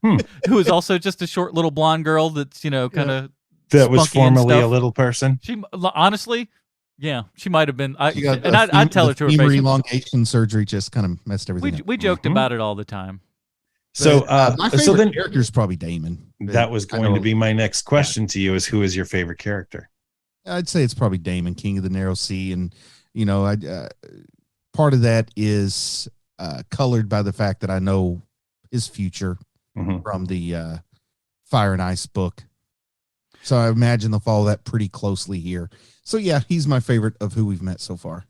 who is also just a short little blonde girl that's kind of that was formerly a little person. She honestly, yeah, she might have been. I'd tell her to her femur face. elongation surgery just kind of messed everything up. We joked about it all the time. So, my favorite character is probably Damon. That was going to be my next question to you: is who is your favorite character? I'd say it's probably Damon, King of the Narrow Sea, and part of that is colored by the fact that I know his future from the Fire and Ice book. So I imagine they'll follow that pretty closely here. So yeah, he's my favorite of who we've met so far.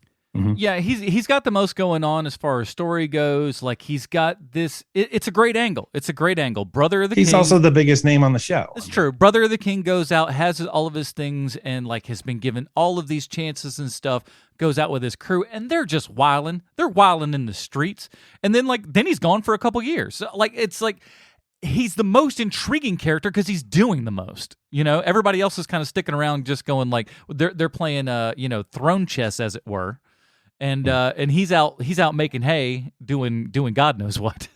Yeah, he's got the most going on as far as story goes. Like, he's got this. It's a great angle. It's a great angle. Brother of the King. He's also the biggest name on the show. It's true. Brother of the King goes out, has all of his things, and like has been given all of these chances and stuff. Goes out with his crew, and they're just wilding. They're wilding in the streets, and then he's gone for a couple years. So, it's like. He's the most intriguing character because he's doing the most. Everybody else is kind of sticking around, just going like they're playing throne chess, as it were, and he's out making hay, doing God knows what.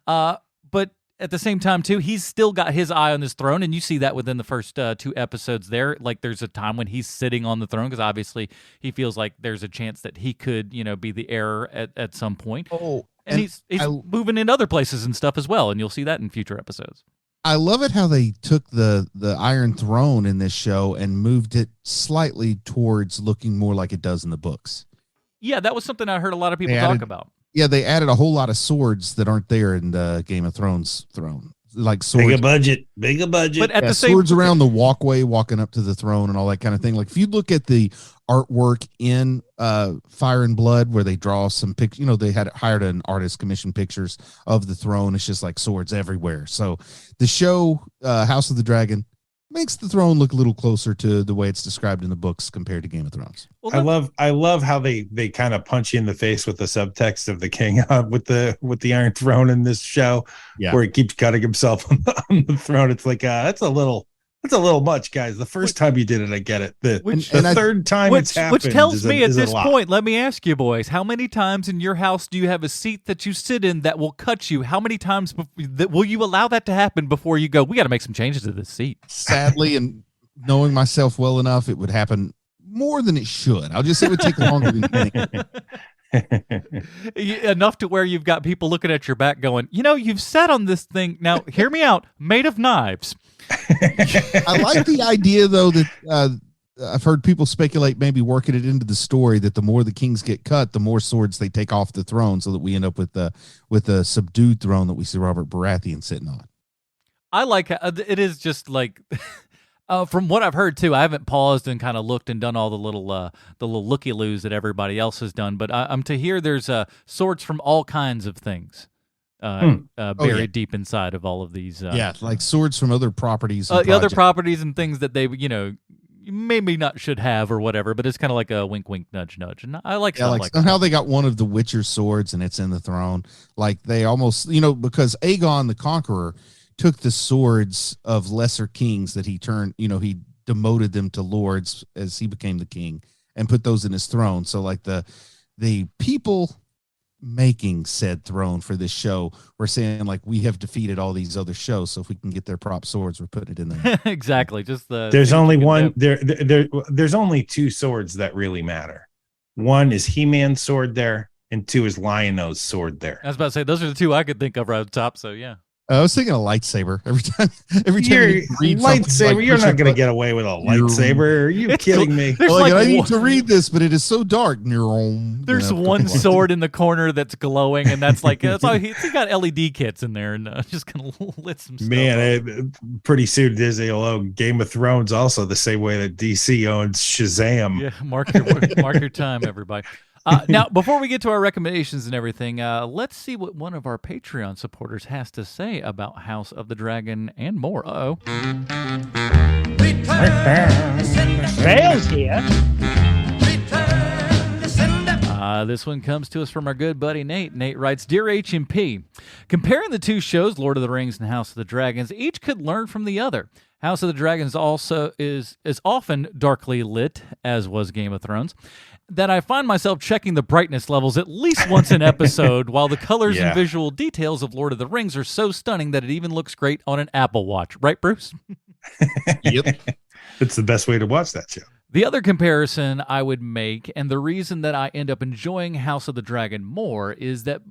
But at the same time too, he's still got his eye on his throne, and you see that within the first 2 episodes. There, like there's a time when he's sitting on the throne because obviously he feels like there's a chance that he could be the heir at some point. Oh. And he's moving in other places and stuff as well, and you'll see that in future episodes. I love it how they took the Iron Throne in this show and moved it slightly towards looking more like it does in the books. Yeah, that was something I heard a lot of people talk about. Yeah, they added a whole lot of swords that aren't there in the Game of Thrones throne. Like swords. Bigger budget. But at the same swords around the walkway, walking up to the throne and all that kind of thing. Like if you look at the artwork in Fire and Blood, where they draw some pictures, they had hired an artist, commission pictures of the throne. It's just like swords everywhere. So the show House of the Dragon makes the throne look a little closer to the way it's described in the books compared to Game of Thrones. Well, I love how they kind of punch you in the face with the subtext of the king with the Iron Throne in this show, where he keeps cutting himself on the throne. It's like that's a little much, guys. The first time you did it, I get it. The third time it's happened, which tells me at this point, let me ask you, boys, how many times in your house do you have a seat that you sit in that will cut you? How many times will you allow that to happen before you go, we got to make some changes to this seat? Sadly, and knowing myself well enough, it would happen more than it should. I'll just say it would take longer than you think. Enough to where you've got people looking at your back going, you've sat on this thing, now hear me out, made of knives. I like the idea, though, that I've heard people speculate, maybe working it into the story, that the more the kings get cut, the more swords they take off the throne, so that we end up with the subdued throne that we see Robert Baratheon sitting on. I like it. Is just like from what I've heard too. I haven't paused and kind of looked and done all the little looky-loos that everybody else has done, but I'm to hear there's swords from all kinds of things. Buried deep inside of all of these. Like swords from other properties. Other properties and things that they, maybe not should have or whatever, but it's kind of like a wink, wink, nudge, nudge. And I like stuff like somehow they got one of the Witcher swords and it's in the throne. Like they almost, because Aegon the Conqueror took the swords of lesser kings that he turned, he demoted them to lords as he became the king and put those in his throne. So like the people making said throne for this show, we're saying like we have defeated all these other shows, so if we can get their prop swords, we're putting it in there. Exactly. Just there's only one there's only 2 swords that really matter. One is He-Man's sword there, and two is Lion-O's sword there. I was about to say those are the two I could think of right at the top. So yeah. I was thinking a lightsaber every time. You're, you read lightsaber, like you're not going to get away with a lightsaber. Are you kidding me? Like, I need to read this, but it is so dark. There's one sword in the corner that's glowing, and that's like that's all he got LED kits in there, and just gonna lit some stuff. Man, pretty soon Disney will own Game of Thrones also the same way that DC owns Shazam. Yeah, mark your time, everybody. Now, before we get to our recommendations and everything, let's see what one of our Patreon supporters has to say about House of the Dragon and more. Bale's here. This one comes to us from our good buddy Nate. Nate writes, Dear HMP, comparing the two shows, Lord of the Rings and House of the Dragons, each could learn from the other. House of the Dragons also is often darkly lit, as was Game of Thrones, that I find myself checking the brightness levels at least once an episode, while the colors and visual details of Lord of the Rings are so stunning that it even looks great on an Apple Watch. Right, Bruce? Yep. It's the best way to watch that show. The other comparison I would make, and the reason that I end up enjoying House of the Dragon more, is that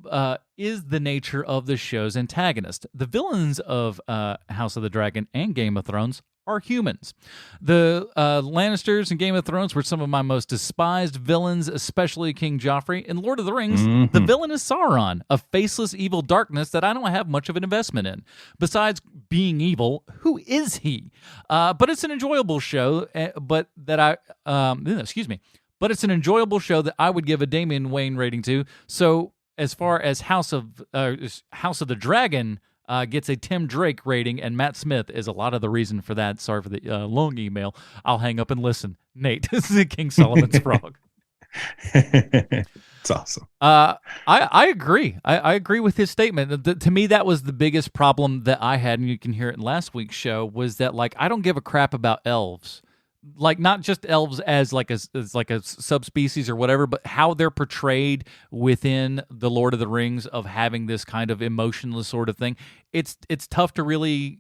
is the nature of the show's antagonist. The villains of House of the Dragon and Game of Thrones are humans. The Lannisters in Game of Thrones were some of my most despised villains, especially King Joffrey. In Lord of the Rings, the villain is Sauron, a faceless evil darkness that I don't have much of an investment in. Besides being evil, who is he? But it's an enjoyable show, but it's an enjoyable show that I would give a Damian Wayne rating to. So as far as House of the Dragon gets a Tim Drake rating, and Matt Smith is a lot of the reason for that. Sorry for the long email. I'll hang up and listen. Nate, this is King Solomon's Frog. It's awesome. I agree. I agree with his statement. To me, that was the biggest problem that I had, and you can hear it in last week's show, was that like I don't give a crap about elves. Like not just elves as like a subspecies or whatever, but how they're portrayed within the Lord of the Rings of having this kind of emotionless sort of thing. It's tough to really,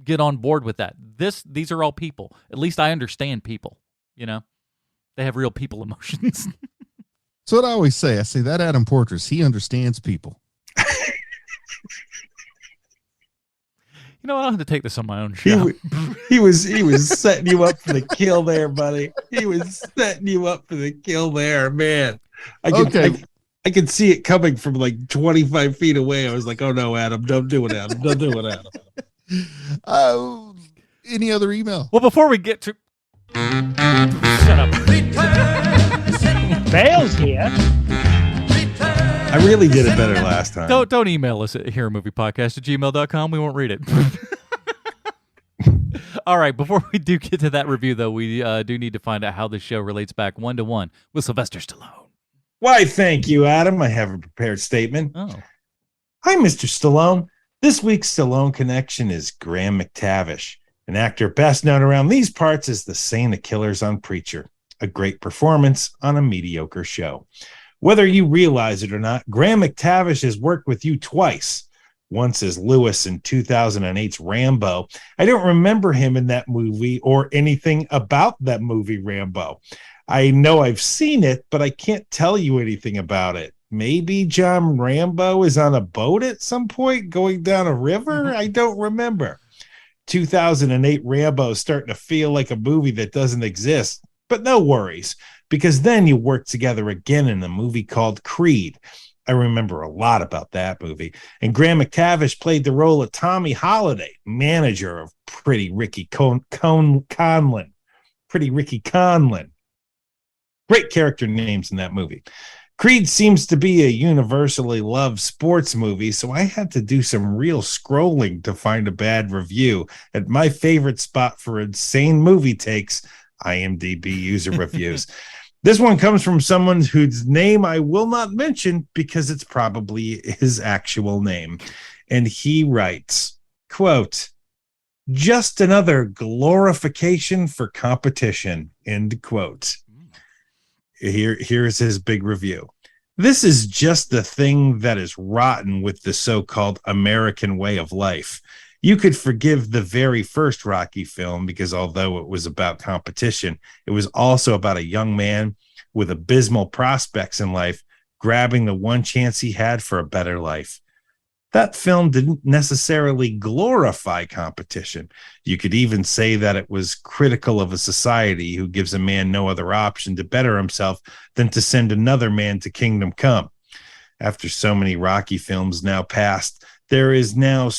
get on board with that. These are all people. At least I understand people, They have real people emotions. So what I always say, I say that Adam Portress, he understands people. I don't have to take this on my own show. He was setting you up for the kill there, buddy. He was setting you up for the kill there, man. I could see it coming from like 25 feet away. I was like, oh no, Adam, don't do it, Adam. Don't do it, Adam. Any other email? Well, before we get to... Shut up. Bale's here. I really did it better last time. Don't email us at heromoviepodcast@gmail.com. We won't read it. All right, before we do get to that review, though, we do need to find out how the show relates back 1-to-1 with Sylvester Stallone. Why, thank you, Adam. I have a prepared statement. Oh. Hi, Mr. Stallone. This week's Stallone connection is Graham McTavish, an actor best known around these parts as the Saint of Killers on Preacher, a great performance on a mediocre show. Whether you realize it or not, Graham McTavish has worked with you twice. Once as Lewis in 2008's Rambo. I don't remember him in that movie or anything about that movie, Rambo. I know I've seen it, but I can't tell you anything about it. Maybe John Rambo is on a boat at some point going down a river? I don't remember. 2008 Rambo is starting to feel like a movie that doesn't exist, but no worries. Because then you worked together again in a movie called Creed. I remember a lot about that movie. And Graham McTavish played the role of Tommy Holiday, manager of Pretty Ricky Conlon. Pretty Ricky Conlon. Great character names in that movie. Creed seems to be a universally loved sports movie, so I had to do some real scrolling to find a bad review at my favorite spot for insane movie takes, IMDb user reviews. This one comes from someone whose name I will not mention because it's probably his actual name. And he writes, quote, just another glorification for competition, end quote. Here's his big review. This is just the thing that is rotten with the so-called American way of life. You could forgive the very first Rocky film because although it was about competition, it was also about a young man with abysmal prospects in life, grabbing the one chance he had for a better life. That film didn't necessarily glorify competition. You could even say that it was critical of a society who gives a man no other option to better himself than to send another man to kingdom come. After so many Rocky films now passed, there is now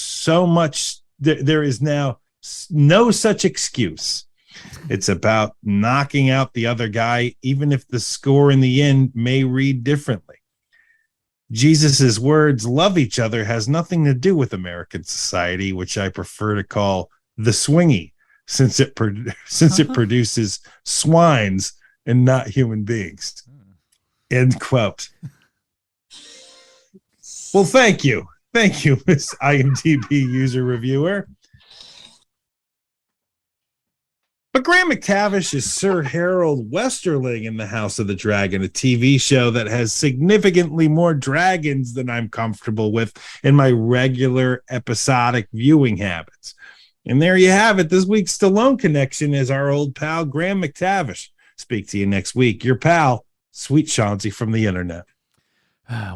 no such excuse. It's about knocking out the other guy, even if the score in the end may read differently. Jesus's words, love each other, has nothing to do with American society, which I prefer to call the swingy, since it produces swines and not human beings. End quote. Well, thank you. Thank you, Miss IMDb user reviewer. But Graham McTavish is Sir Harold Westerling in The House of the Dragon, a TV show that has significantly more dragons than I'm comfortable with in my regular episodic viewing habits. And there you have it. This week's Stallone connection is our old pal, Graham McTavish. Speak to you next week. Your pal, Sweet Chauncey from the internet.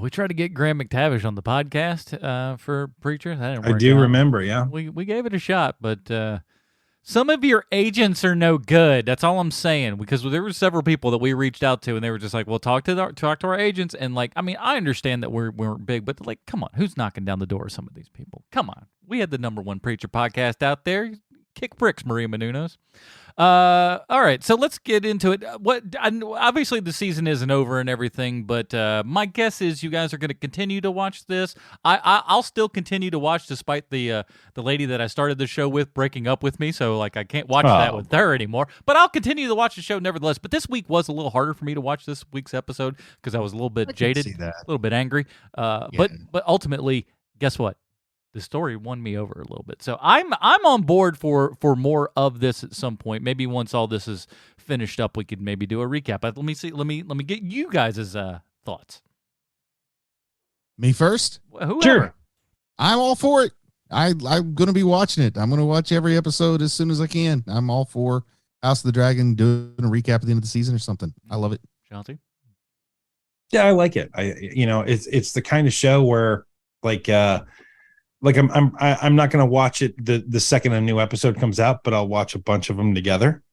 We tried to get Graham McTavish on the podcast for Preacher. That didn't work I do out. remember, yeah. We gave it a shot, but some of your agents are no good. That's all I'm saying. Because there were several people that we reached out to, and they were just like, "Well, talk to our agents." And like, I mean, I understand that we're big, but like, come on, who's knocking down the door of some of these people? Come on, we had the #1 Preacher podcast out there. Kick bricks, Maria Menounos. All right, so let's get into it. Obviously the season isn't over and everything, but my guess is you guys are going to continue to watch this. I'll still continue to watch, despite the lady that I started the show with breaking up with me. So like I can't watch that with her anymore. But I'll continue to watch the show nevertheless. But this week was a little harder for me to watch this week's episode because I was a little bit jaded, a little bit angry. But ultimately, guess what? The story won me over a little bit. So I'm on board for more of this at some point. Maybe once all this is finished up, we could maybe do a recap. But let me see. Let me get you guys' thoughts. Me first? Whoever. Sure. I'm all for it. I'm going to be watching it. I'm going to watch every episode as soon as I can. I'm all for House of the Dragon doing a recap at the end of the season or something. I love it. Chauncey? Yeah, I like it. It's the kind of show where I'm not going to watch it the second a new episode comes out, but I'll watch a bunch of them together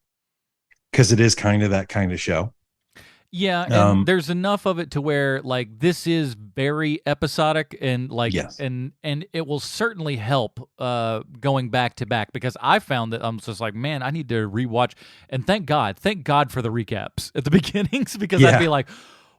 because it is kind of that kind of show. Yeah, and there's enough of it to where like this is very episodic and like yes. and it will certainly help going back to back, because I found that I'm just like, man, I need to rewatch, and thank God for the recaps at the beginnings, because I'd be like,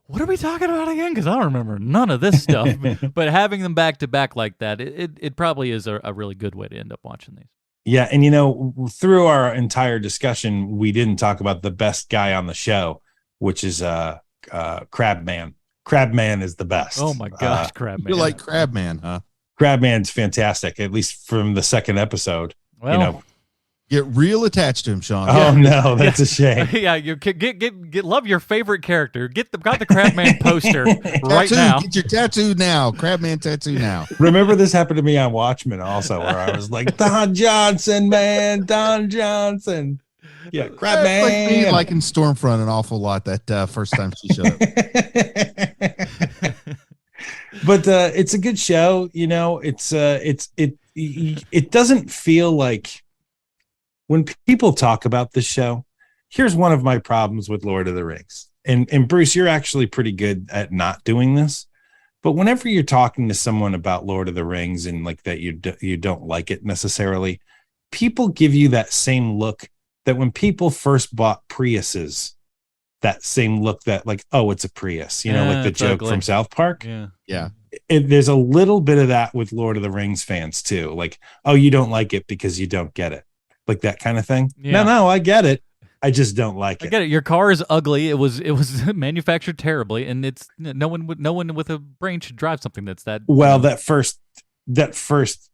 what are we talking about again? Because I don't remember none of this stuff. But having them back to back like that, it probably is a really good way to end up watching these. Yeah, and through our entire discussion, we didn't talk about the best guy on the show, which is Crabman. Crabman is the best. Oh my gosh, Crabman! You like Crabman, huh? Crabman's fantastic, at least from the second episode. Well, get real attached to him, Sean. Oh no, that's a shame. Yeah, you get love your favorite character. Got the Crabman poster right now. Get your tattoo now. Crabman tattoo now. Remember, this happened to me on Watchmen also, where I was like, Don Johnson, man, Don Johnson. Yeah, Crabman. Like me liking Stormfront an awful lot that first time she showed up. But it's a good show. It doesn't feel like, when people talk about this show, here's one of my problems with Lord of the Rings. And Bruce, you're actually pretty good at not doing this. But whenever you're talking to someone about Lord of the Rings and like that you don't like it necessarily, people give you that same look that when people first bought Priuses, that same look that like, oh, it's a Prius, like the joke ugly from South Park. Yeah. There's a little bit of that with Lord of the Rings fans too. Like, oh, you don't like it because you don't get it. Like that kind of thing. Yeah. No, I get it. I just don't like it. I get it. Your car is ugly. It was manufactured terribly, and it's no one with a brain should drive something that's that. Well, that first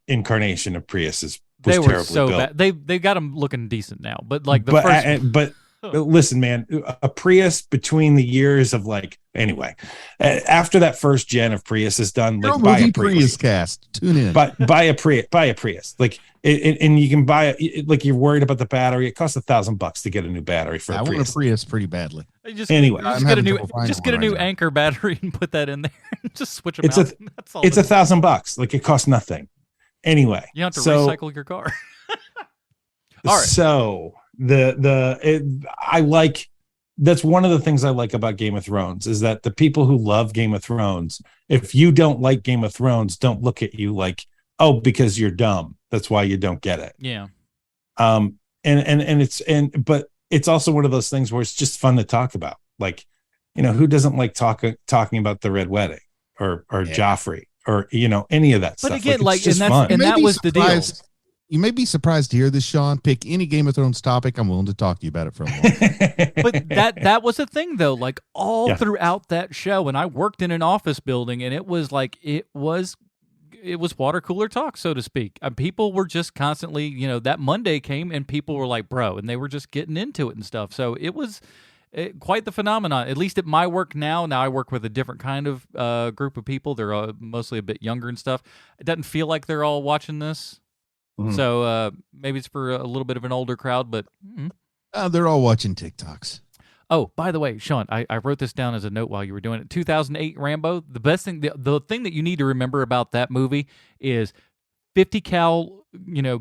incarnation of Prius was they were terribly so built. bad. They got them looking decent now, but like the first. But Listen, man, a Prius between the years of anyway, after that first gen of Prius is done, buy a Prius cast. Tune in. Buy a Prius. And you can buy it. You're worried about the battery. It costs $1,000 to get a new battery for a Prius. I want a Prius pretty badly. Just get a new anchor battery and put that in there. Just switch them out. That's all. It's $1,000. It costs nothing. Anyway, you don't have to recycle your car. All right. So that's one of the things I like about Game of Thrones is that the people who love Game of Thrones, if you don't like Game of Thrones, don't look at you because you're dumb. That's why you don't get it. Yeah. But it's also one of those things where it's just fun to talk about. Who doesn't like talking about the Red Wedding or Joffrey or any of that stuff. But again, it's just fun. And that was the deal. You may be surprised to hear this, Sean. Pick any Game of Thrones topic. I'm willing to talk to you about it for a while. But that was the thing, though. Throughout that show, and I worked in an office building, and it was water cooler talk, so to speak. People were just constantly, that Monday came, and people were like, "Bro," and they were just getting into it and stuff. So it was quite the phenomenon. At least at my work now. Now I work with a different kind of group of people. They're mostly a bit younger and stuff. It doesn't feel like they're all watching this. So maybe it's for a little bit of an older crowd, but they're all watching TikToks. Oh, by the way, Sean, I wrote this down as a note while you were doing it. 2008 Rambo. The best thing, the thing that you need to remember about that movie is 50 cal,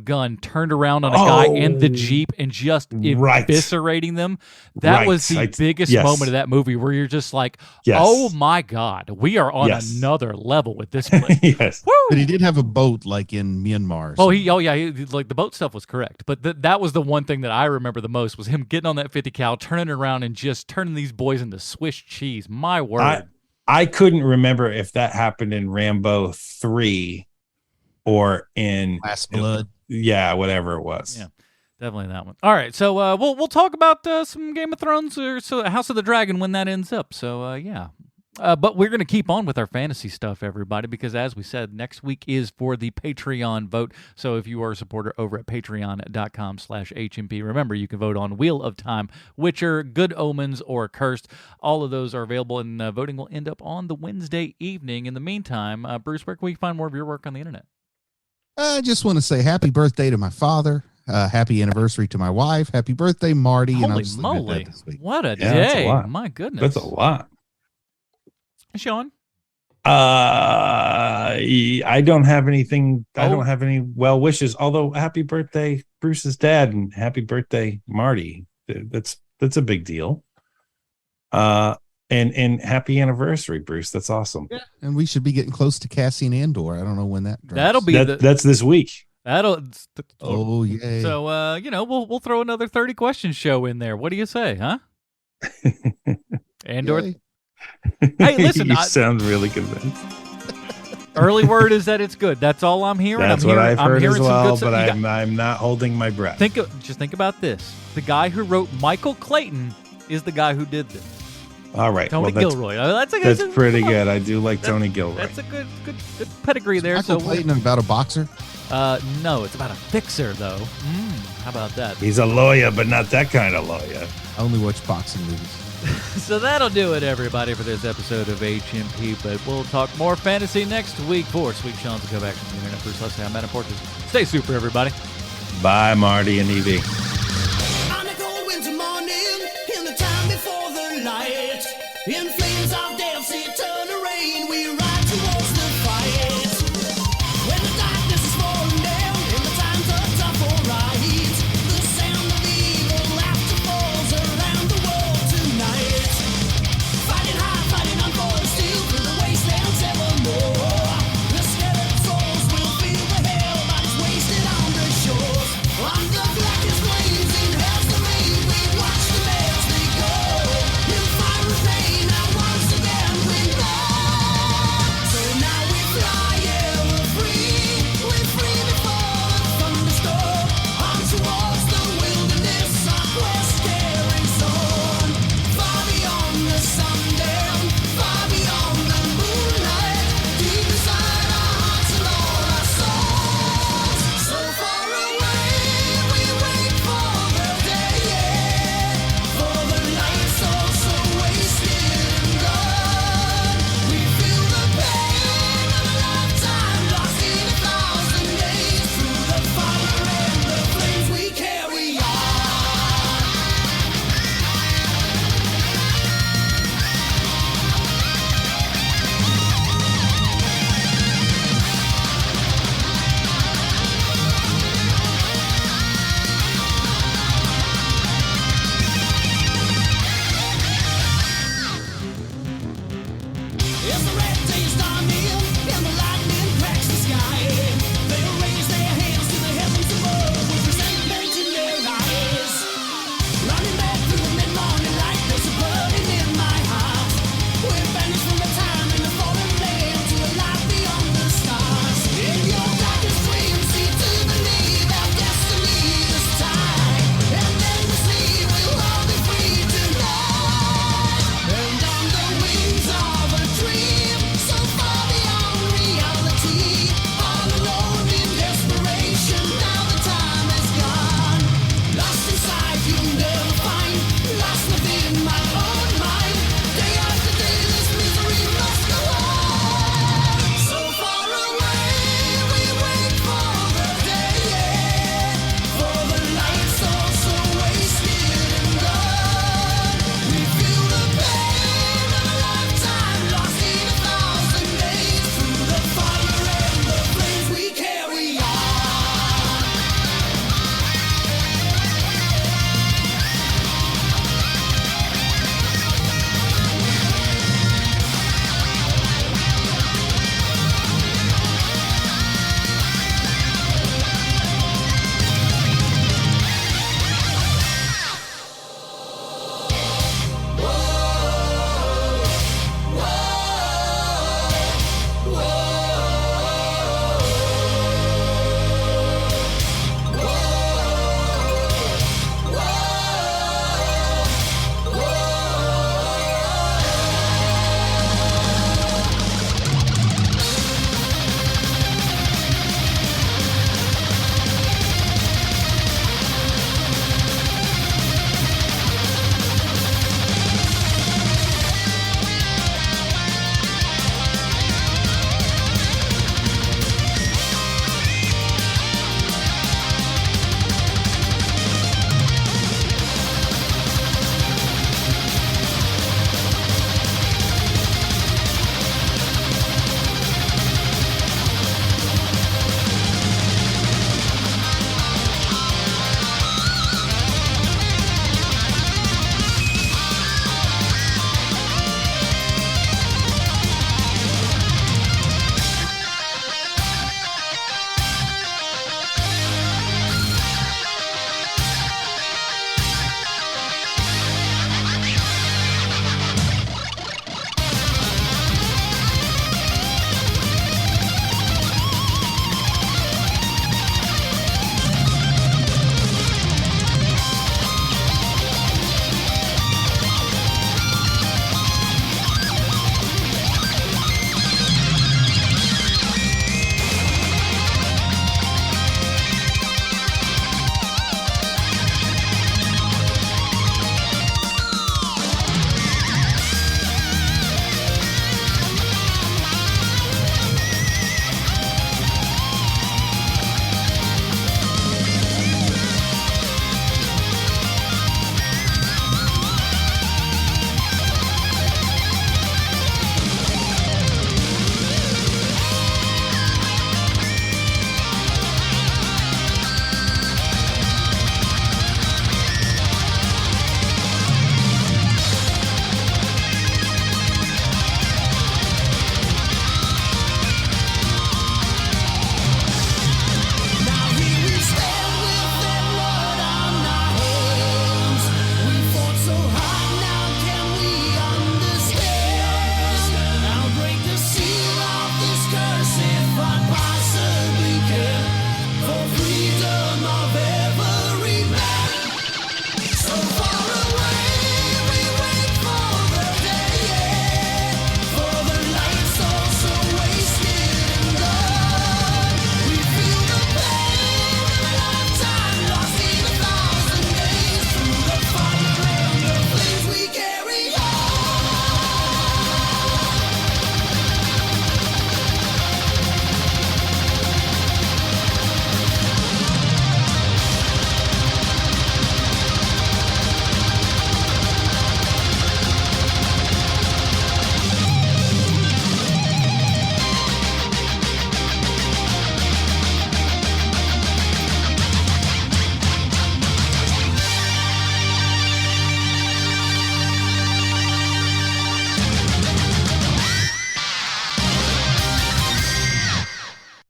gun turned around on a guy in the Jeep and just eviscerating them. That was the biggest moment of that movie where you're just like, oh my God, we are on another level with this place. Yes. Woo! But he did have a boat in Myanmar. Oh, the boat stuff was correct. But that was the one thing that I remember the most was him getting on that 50 cal, turning around and just turning these boys into Swiss cheese. My word. I couldn't remember if that happened in Rambo 3 or in Last Blood. Whatever it was. Yeah, definitely that one. All right, so we'll talk about some Game of Thrones or House of the Dragon when that ends up. So but we're going to keep on with our fantasy stuff, everybody, because as we said, next week is for the Patreon vote. So if you are a supporter over at patreon.com/HMP, remember you can vote on Wheel of Time, Witcher, Good Omens, or Cursed. All of those are available, and voting will end up on the Wednesday evening. In the meantime, Bruce, where can we find more of your work on the internet? I just want to say happy birthday to my father. Happy anniversary to my wife. Happy birthday, Marty. Holy moly. What a day. That's a lot. My goodness. That's a lot. Sean? I don't have anything. I don't have any well wishes, although happy birthday, Bruce's dad, and happy birthday, Marty. That's a big deal. And happy anniversary, Bruce. That's awesome. Yeah. And we should be getting close to Cassian Andor. I don't know when that drops. That'll be that's this week. Oh yeah. So we'll throw another 30 question show in there. What do you say, huh? Andor. Yay. Hey, listen. You sound really convinced. Early word is that it's good. That's all I'm hearing. That's what I've heard as well, but I'm not holding my breath. Just think about this. The guy who wrote Michael Clayton is the guy who did this. All right. Tony Gilroy. That's pretty good. I do like Tony Gilroy. That's a good pedigree there. Michael Clayton about a boxer? No, it's about a fixer, though. How about that? He's a lawyer, but not that kind of lawyer. I only watch boxing movies. So that'll do it, everybody, for this episode of HMP. But we'll talk more fantasy next week. For Sweet Sean's to go back from the internet. Bruce Leslie, I'm Matt Portis. Stay super, everybody. Bye, Marty and Evie. On a cold winter morning, in the time before the light, in